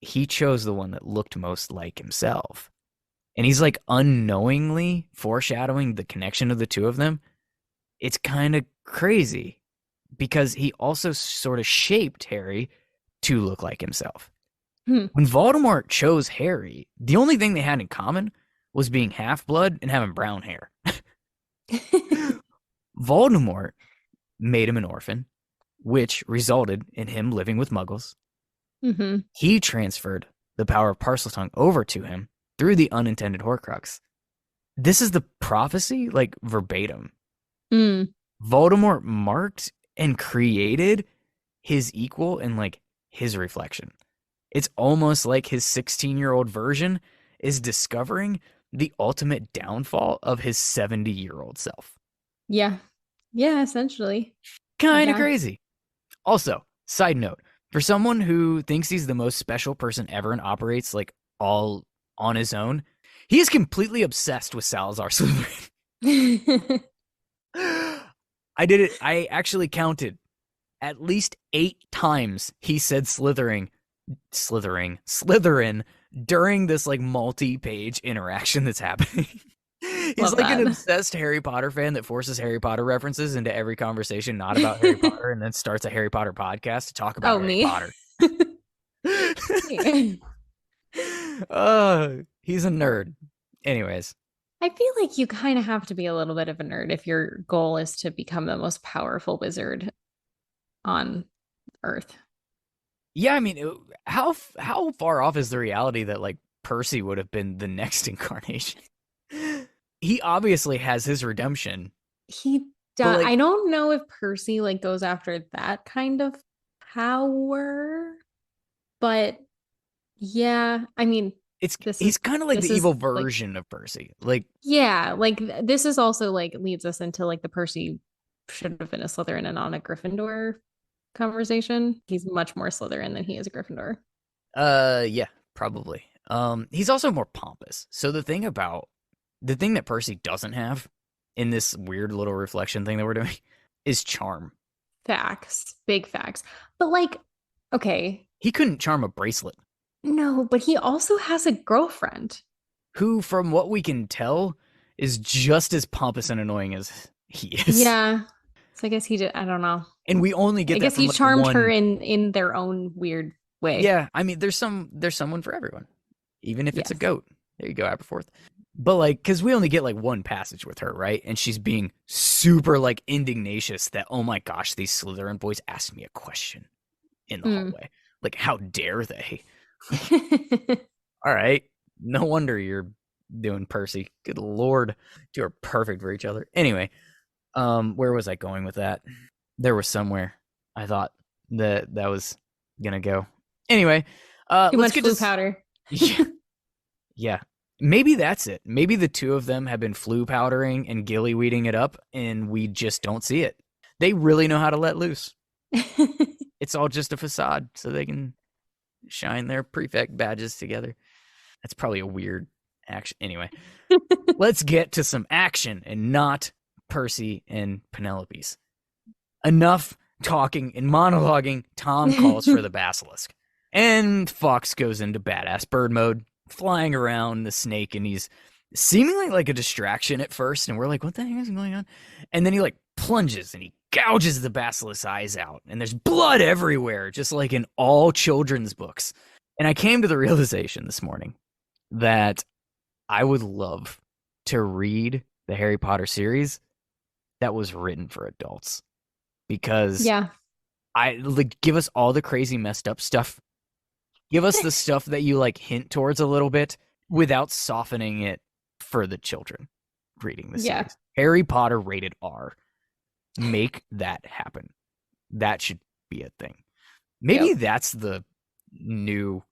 He chose the one that looked most like himself. And he's like unknowingly foreshadowing the connection of the two of them. It's kind of crazy because he also sort of shaped Harry to look like himself. Hmm. When Voldemort chose Harry, the only thing they had in common was being half-blood and having brown hair. Voldemort made him an orphan, which resulted in him living with muggles. Mm-hmm. He transferred the power of Parseltongue over to him through the unintended Horcrux. This is the prophecy, like verbatim. Mm. Voldemort marked and created his equal and like his reflection. It's almost like his 16-year-old version is discovering the ultimate downfall of his 70-year-old self. Yeah. Yeah, essentially. Kind of Yeah. crazy. Also, side note, for someone who thinks he's the most special person ever and operates like all on his own, he is completely obsessed with Salazar Slytherin. I did it. I actually counted at least 8 times he said Slytherin during this like multi-page interaction that's happening. He's Love like an that. obsessed Harry Potter fan that forces Harry Potter references into every conversation not about Harry Potter and then starts a Harry Potter podcast to talk about Oh, Harry me. Potter. I He's a nerd. Anyways, feel like you kind of have to be a little bit of a nerd if your goal is to become the most powerful wizard on Earth. yeah, I mean, how far off is the reality that like Percy would have been the next incarnation? He obviously has his redemption, He but does. like I don't know if Percy like goes after that kind of power, but yeah, I mean, he's kind of like the this is evil like version of Percy. Like yeah, like this is also like leads us into like the Percy should have been a Slytherin and not a Gryffindor conversation. He's much more Slytherin than he is a Gryffindor. yeah, probably. He's also more pompous. So the thing that Percy doesn't have in this weird little reflection thing that we're doing is charm. Facts, big facts. But like, okay, He couldn't charm a bracelet. no, but he also has a girlfriend. Who, from what we can tell, is just as pompous and annoying as he is. Yeah. So I guess he did. I don't know. And we only I get that guess from he like charmed her one. in their own weird way. Yeah, I mean, there's someone for everyone, even if it's a Yes. goat. There you go, Aberforth. But like, because we only get like one passage with her, right? And she's being super like indignatious that, oh my gosh, these Slytherin boys asked me a question in the Mm. hallway. Like, how dare they? All right, no wonder you're doing Percy. Good lord, you are perfect for each other. Anyway, where was I going with that? There was somewhere I thought that was gonna go. Anyway, Too let's much get blue to powder. yeah, yeah. Maybe that's it. Maybe the two of them have been flu powdering and gilly weeding it up, and we just don't see it. They really know how to let loose. It's all just a facade, so they can shine their prefect badges together. That's probably a weird action. Anyway, let's get to some action and not Percy and Penelope's. Enough talking and monologuing. Tom calls for the basilisk. And Fawkes goes into badass bird mode, flying around the snake, and he's seemingly like a distraction at first, and we're like, what the heck is going on? And then he like plunges and he gouges the basilisk's eyes out, and there's blood everywhere, just like in all children's books. And I came to the realization this morning that I would love to read the Harry Potter series that was written for adults. Because I like give us all the crazy messed up stuff. Give us the stuff that you like hint towards a little bit without softening it for the children reading the series. Harry Potter rated R. Make that happen. That should be a thing. Maybe that's the new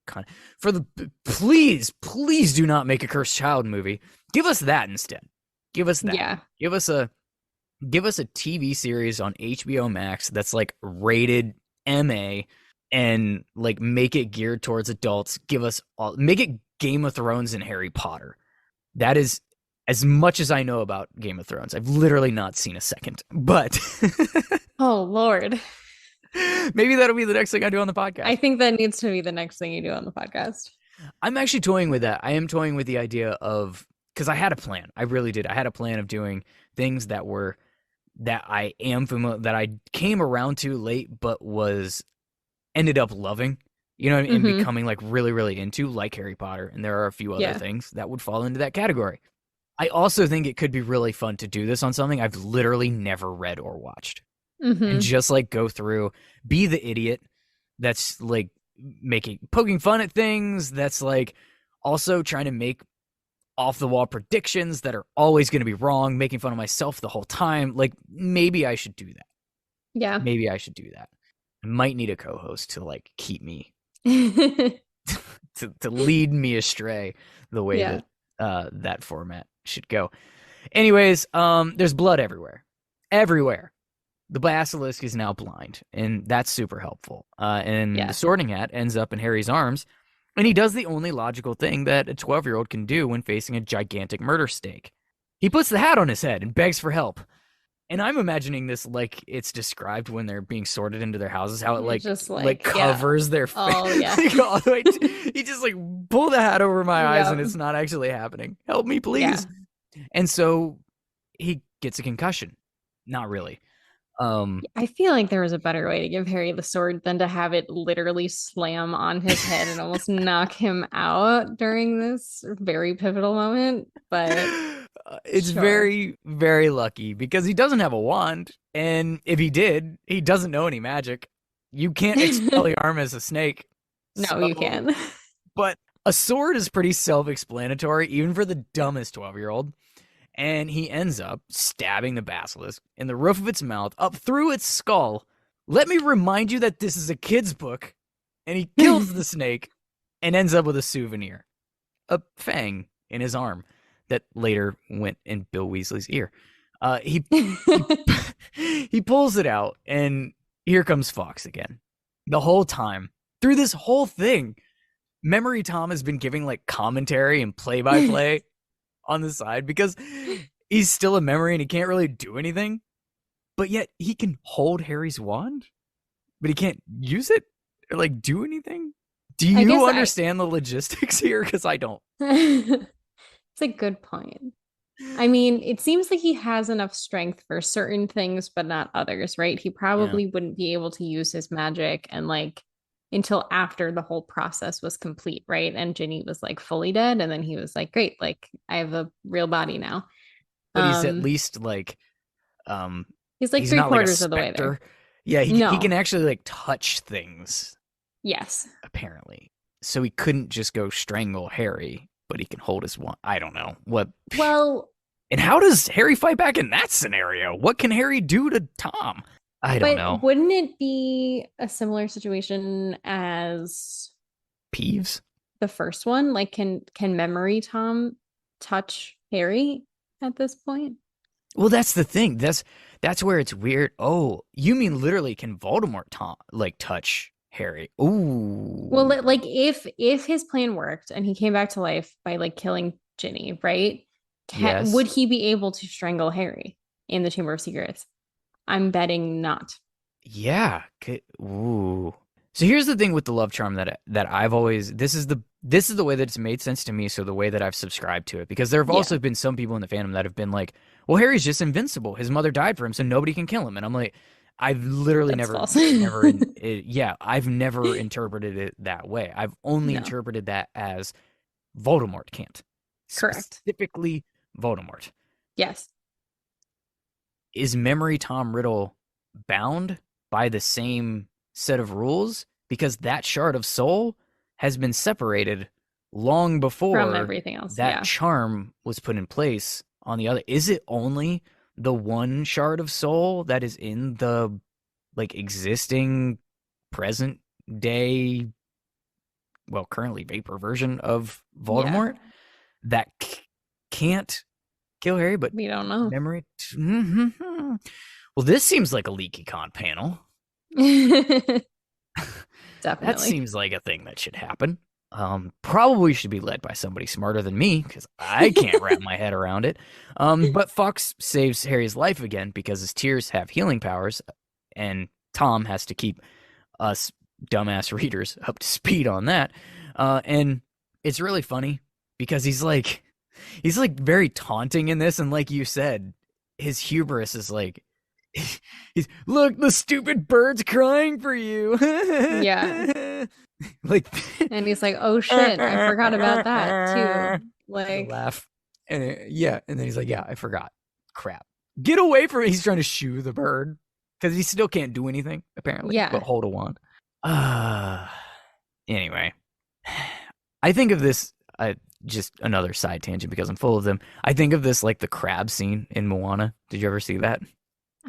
for the please do not make a Cursed Child movie. Give us that instead. Give us that. Yeah. Give us a TV series on HBO Max that's like rated MA and like make it geared towards adults. Make it Game of Thrones and Harry Potter. That is as much as I know about Game of Thrones. I've literally not seen a second, but oh Lord. Maybe that'll be the next thing I do on the podcast. I think that needs to be the next thing you do on the podcast. I'm actually toying with that. I am toying with the idea of, because I had a plan. I really did. I had a plan of doing things that I am familiar, that I came around to late, but ended up loving, and becoming like really, really into, like Harry Potter. And there are a few other things that would fall into that category. I also think it could be really fun to do this on something I've literally never read or watched. And just like go through, be the idiot that's like poking fun at things, that's like also trying to make off the wall predictions that are always going to be wrong, making fun of myself the whole time. Like, maybe I should do that. Yeah. Maybe I should do that. I might need a co-host to like keep me to lead me astray the way that that format should go. Anyways, there's blood everywhere. The basilisk is now blind, and that's super helpful. And the sorting hat ends up in Harry's arms, and he does the only logical thing that a 12-year-old can do when facing a gigantic murder stake. He puts the hat on his head and begs for help. And I'm imagining this like it's described when they're being sorted into their houses, how it just covers their face. Oh, yeah. He just like pull the hat over my eyes, and it's not actually happening. Help me, please. Yeah. And so he gets a concussion. Not really. I feel like there was a better way to give Harry the sword than to have it literally slam on his head and almost knock him out during this very pivotal moment. But it's very, very lucky because he doesn't have a wand. And if he did, he doesn't know any magic. You can't Expelliarmus as a snake. No, you can't. But a sword is pretty self-explanatory, even for the dumbest 12-year-old. And he ends up stabbing the basilisk in the roof of its mouth, up through its skull. Let me remind you that this is a kid's book. And he kills the snake and ends up with a souvenir. A fang in his arm that later went in Bill Weasley's ear. He pulls it out, and here comes Fawkes again. The whole time, through this whole thing, Memory Tom has been giving like commentary and play-by-play on the side because he's still a memory and he can't really do anything, but yet he can hold Harry's wand, but he can't use it or like do anything. Do you understand the logistics here? Because I don't. It's a good point. I mean, it seems like he has enough strength for certain things, but not others, right? He probably wouldn't be able to use his magic and like until after the whole process was complete, right? And Ginny was like fully dead, and then he was like, great, like I have a real body now. But he's at least like he's like three-quarters of the way there. Yeah, he can actually like touch things. Yes. Apparently. So he couldn't just go strangle Harry, but he can hold his wand. I don't know. What Well, and how does Harry fight back in that scenario? What can Harry do to Tom? I don't But know. wouldn't it be a similar situation as Peeves? the first one? Like, can Memory Tom touch Harry at this point? Well, that's the thing. That's where it's weird. Oh, you mean literally can Voldemort touch Harry? Well, Ooh. like if his plan worked and he came back to life by like killing Ginny, right? Yes. Would he be able to strangle Harry in the Chamber of Secrets? I'm betting not. Yeah. Ooh. So here's the thing with the love charm that I've always this is the way that it's made sense to me. So the way that I've subscribed to it, because there have Yeah, also been some people in the fandom that have been like, "Well, Harry's just invincible. His mother died for him, so nobody can kill him." And I'm like, I've literally that's false. yeah, I've never interpreted it that way. I've only No, interpreted that as Voldemort can't, correct. specifically Voldemort. Yes, Is Memory Tom Riddle bound by the same set of rules? Because that shard of soul has been separated long from before everything else. that Yeah. charm was put in place on the other. Is it only the one shard of soul that is in the like existing present day, well, currently vapor version of Yeah. Voldemort that can't kill Harry, but We don't know. memory? Well, this seems like a leaky con panel. That Definitely. seems like a thing that should happen. Probably should be led by somebody smarter than me because I can't wrap my head around it. But Fawkes saves Harry's life again because his tears have healing powers, and Tom has to keep us dumbass readers up to speed on that. And it's really funny because he's like very taunting in this, and like you said, his hubris is like he's look, the stupid bird's crying for you. Yeah. Like And he's like, oh shit, I forgot about that too. the Like, laugh. And yeah, and then he's like, yeah, I forgot. Crap. Get away from it. He's trying to shoo the bird because he still can't do anything, apparently, yeah. but hold a wand. Anyway, I think of this just another side tangent because I'm full of them. I think of this like the crab scene in Moana. Did you ever see that?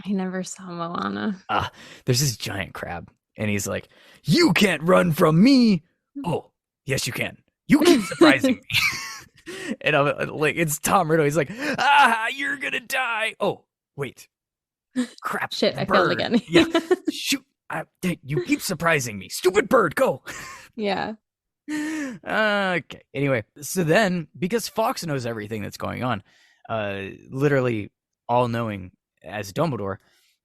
I never saw Moana. There's this giant crab, and he's like, "You can't run from me." Oh, yes, you can. You keep surprising me. And I'm like, it's Tom Riddle. He's like, you're gonna die. Oh, wait, crap. Shit, The I failed bird. again. Yeah, shoot. You keep surprising me. Stupid bird, go. Yeah. Okay. Anyway, so then because Fawkes knows everything that's going on, literally all knowing as Dumbledore,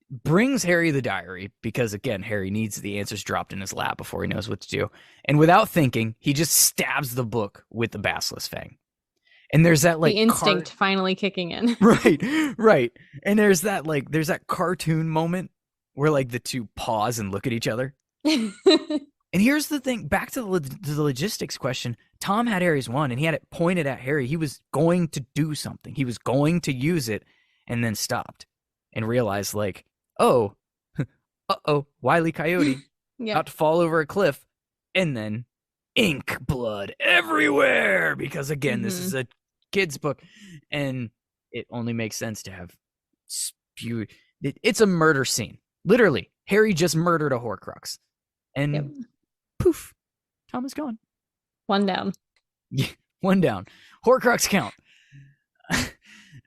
brings Harry the diary because again, Harry needs the answers dropped in his lap before he knows what to do. And without thinking, he just stabs the book with the basilisk fang. And there's that like the instinct finally kicking in. right. And there's that cartoon moment where like the two pause and look at each other. And here's the thing, back to the logistics question. Tom had Harry's wand and he had it pointed at Harry. He was going to do something. He was going to use it and then stopped and realized like, oh, Wile E. Coyote, Yeah. about to fall over a cliff. And then ink blood everywhere because again, this is a kid's book and it only makes sense to have spew. It's a murder scene. Literally, Harry just murdered a Horcrux. And poof, Tom is gone. One down. Yeah, one down. Horcrux count.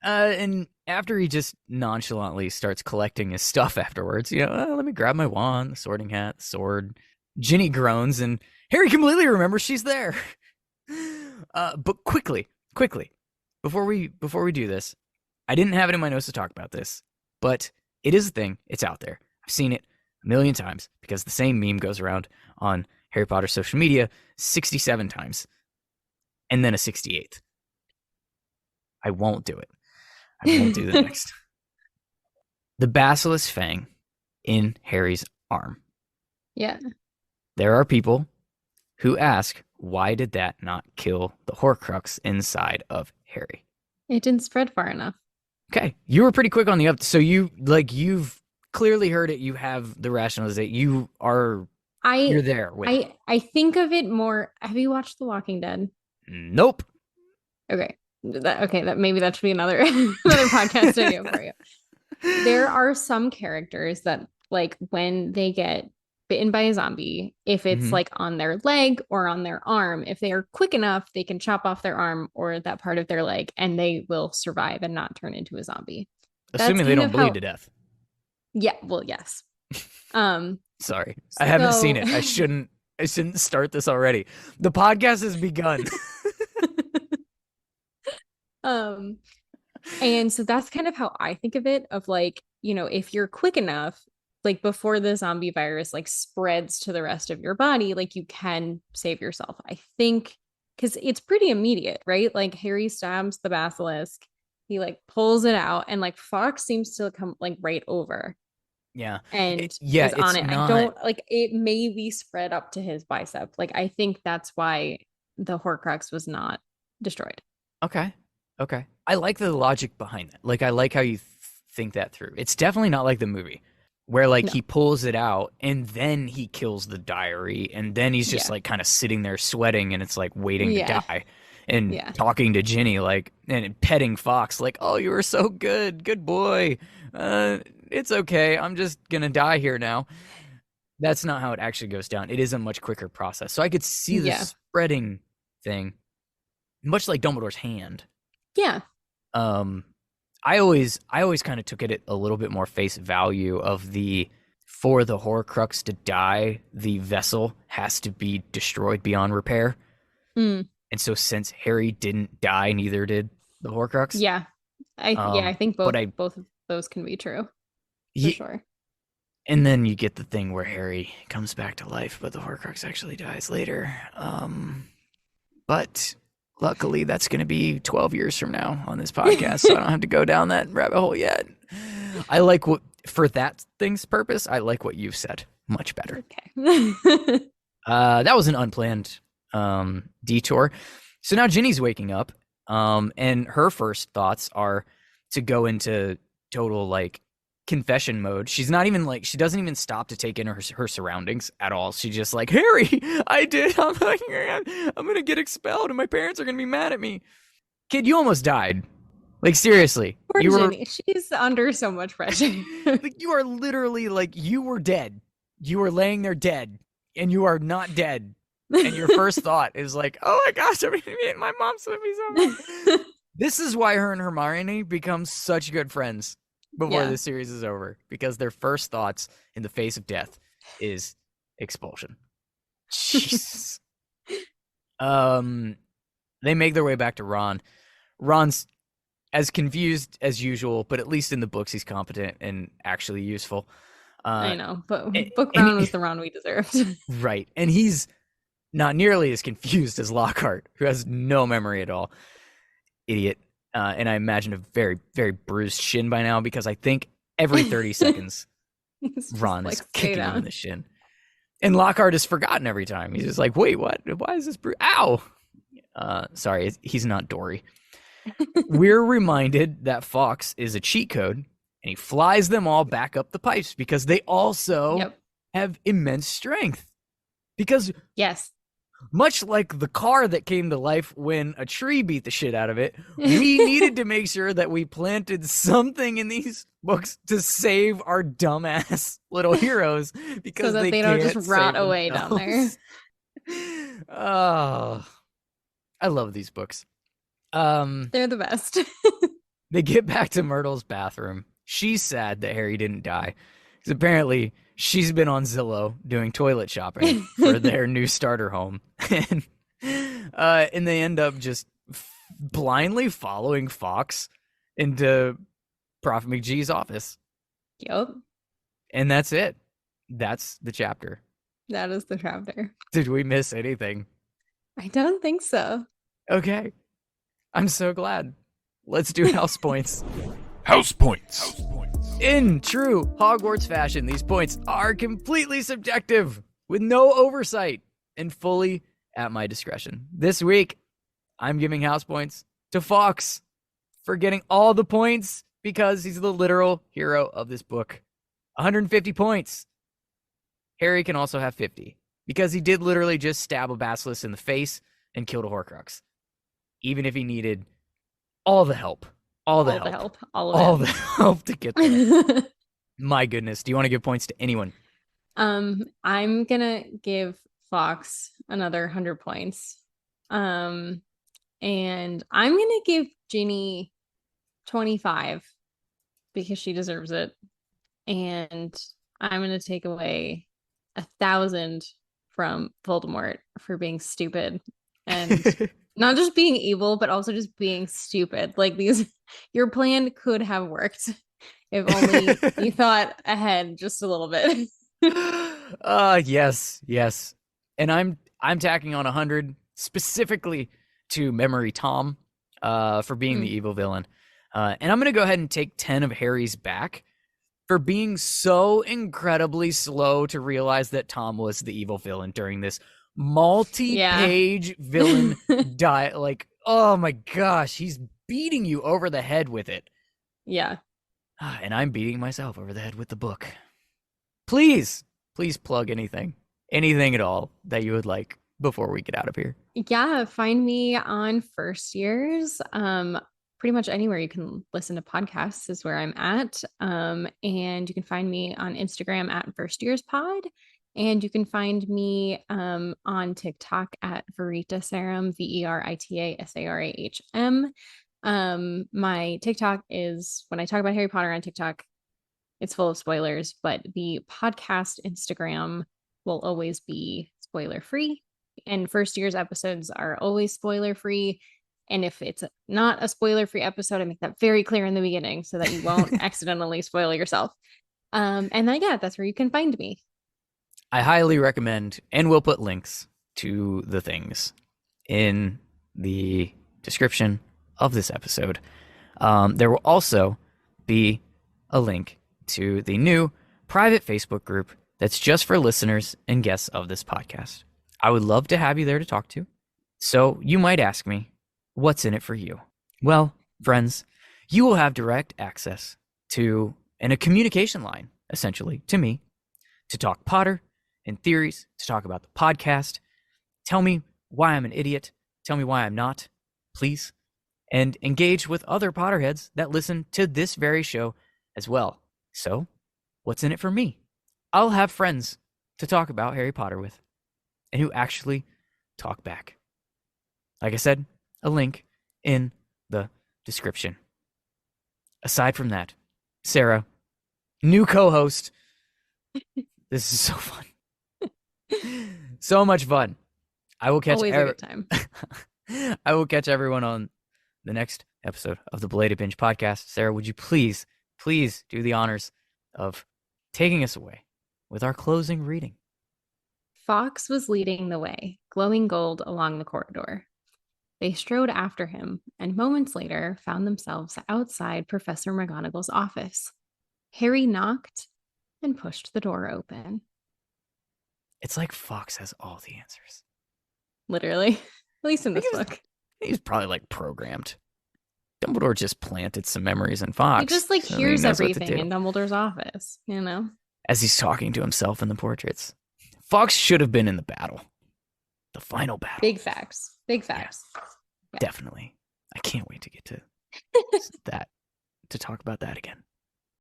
And after he just nonchalantly starts collecting his stuff afterwards, let me grab my wand, the sorting hat, the sword. Ginny groans, and Harry completely remembers she's there. But quickly, before we do this, I didn't have it in my notes to talk about this, but it is a thing. It's out there. I've seen it a million times because the same meme goes around on Harry Potter social media 67 times, and then a 68th. I won't do it. I won't do the next. The basilisk fang in Harry's arm. Yeah. There are people who ask, why did that not kill the Horcrux inside of Harry? It didn't spread far enough. Okay, you were pretty quick on the up. So you've clearly heard it. You have the rationalization. You're there with it. I think of it more. Have you watched The Walking Dead? Nope. Okay. That maybe that should be another podcast video for you. There are some characters that like when they get bitten by a zombie, if it's like on their leg or on their arm, if they are quick enough, they can chop off their arm or that part of their leg and they will survive and not turn into a zombie. Assuming they don't bleed to death. Yeah, well, yes. Sorry. I haven't seen it. I shouldn't start this already. The podcast has begun. And so that's kind of how I think of it, of like, you know, if you're quick enough, like before the zombie virus like spreads to the rest of your body, like you can save yourself. I think because it's pretty immediate, right? Like Harry stabs the basilisk, he like pulls it out, and like Fawkes seems to come like right over. Yeah. And is on it. Not... I don't like it may be spread up to his bicep. Like I think that's why the Horcrux was not destroyed. Okay. I like the logic behind that. Like I like how you think that through. It's definitely not like the movie where like he pulls it out and then he kills the diary and then he's just like kind of sitting there sweating and it's like waiting to die and talking to Ginny like and petting Fawkes like, oh, you were so good boy. It's okay. I'm just gonna die here now. That's not how it actually goes down. It is a much quicker process. So I could see the spreading thing, much like Dumbledore's hand. Yeah. I always kind of took it at a little bit more face value of for the Horcrux to die, the vessel has to be destroyed beyond repair. And so since Harry didn't die, neither did the Horcrux. Yeah. I think both of those can be true. For sure. And then you get the thing where Harry comes back to life, but the Horcrux actually dies later. But luckily, that's going to be 12 years from now on this podcast, so I don't have to go down that rabbit hole yet. I like for that thing's purpose, I like what you've said much better. Okay. That was an unplanned detour. So now Ginny's waking up, and her first thoughts are to go into total like confession mode. She's not even like, she doesn't even stop to take in her surroundings at all. She just like, Harry, I did. I'm gonna get expelled and my parents are gonna be mad at me. Kid, you almost died. Like seriously. Poor Ginny. She's under so much pressure. Like you are literally like, you were dead. You were laying there dead and you are not dead. And your first thought is like, oh my gosh, my mom's gonna be so mad. This is why her and Hermione become such good friends before the series is over, because their first thoughts in the face of death is expulsion. Jeez. They make their way back to Ron. Ron's as confused as usual, but at least in the books he's competent and actually useful. I know, but book Ron was the Ron we deserved. Right. And he's not nearly as confused as Lockhart, who has no memory at all. Idiot. And I imagine a very, very bruised shin by now, because I think every 30 seconds, Ron is kicking him in the shin. And Lockhart is forgotten every time. He's just like, wait, what? Why is this Ow! Sorry, he's not Dory. We're reminded that Fawkes is a cheat code, and he flies them all back up the pipes because they also have immense strength. Because much like the car that came to life when a tree beat the shit out of it, we needed to make sure that we planted something in these books to save our dumbass little heroes, because so that they don't just rot away down there. Oh, I love these books. They're the best. They get back to Myrtle's bathroom. She's sad that Harry didn't die, because apparently she's been on Zillow doing toilet shopping for their new starter home. And they end up just blindly following Fawkes into Prof. McGee's office. Yep. And that's it. That's the chapter. That is the chapter. Did we miss anything? I don't think so. Okay. I'm so glad. Let's do house points. House points. In true Hogwarts fashion, these points are completely subjective, with no oversight, and fully at my discretion. This week, I'm giving house points to Fawkes for getting all the points, because he's the literal hero of this book. 150 points. Harry can also have 50, because he did literally just stab a basilisk in the face and killed a Horcrux, even if he needed all the help. All the help to get there. My goodness. Do you want to give points to anyone? I'm gonna give Fawkes another 100 points. And I'm gonna give Ginny 25 because she deserves it. And I'm gonna take away 1,000 from Voldemort for being stupid and not just being evil, but also just being stupid. Like your plan could have worked if only you thought ahead just a little bit. Yes. And I'm tacking on 100 specifically to Memory Tom for being the evil villain. And I'm going to go ahead and take 10 of Harry's back for being so incredibly slow to realize that Tom was the evil villain during this multi-page villain diet. Like, oh my gosh, he's beating you over the head with it. Yeah. And I'm beating myself over the head with the book. Please plug anything at all that you would like before we get out of here. Yeah, find me on First Years. Pretty much anywhere you can listen to podcasts is where I'm at. And you can find me on Instagram at First Years Pod. And you can find me on TikTok at Verita Sarum, VERITA SARAHM. My TikTok is when I talk about Harry Potter on TikTok, it's full of spoilers, but the podcast Instagram will always be spoiler free. And First Year's episodes are always spoiler free. And if it's not a spoiler free episode, I make that very clear in the beginning so that you won't accidentally spoil yourself. And then, yeah, that's where you can find me. I highly recommend, and we'll put links to the things in the description of this episode. There will also be a link to the new private Facebook group that's just for listeners and guests of this podcast. I would love to have you there to talk to. So you might ask me, what's in it for you? Well, friends, you will have direct access to a communication line, essentially, to me, to talk Potter and theories, to talk about the podcast. Tell me why I'm an idiot. Tell me why I'm not, please. And engage with other Potterheads that listen to this very show as well. So, what's in it for me? I'll have friends to talk about Harry Potter with and who actually talk back. Like I said, a link in the description. Aside from that, Sarah, new co-host. This is so fun. So much fun. I will catch Always a good time. I will catch everyone on the next episode of the Belated Binge podcast. Sarah, would you please do the honors of taking us away with our closing reading? Fawkes was leading the way, glowing gold along the corridor. They strode after him, and moments later found themselves outside Professor McGonagall's office. Harry knocked and pushed the door open. It's like Fawkes has all the answers. Literally. At least in this book. He's probably like programmed. Dumbledore just planted some memories in Fawkes. He just like hears everything in Dumbledore's office, you know? As he's talking to himself in the portraits. Fawkes should have been in the battle. The final battle. Big facts. Big facts. Yeah. Definitely. I can't wait to get to that, to talk about that again.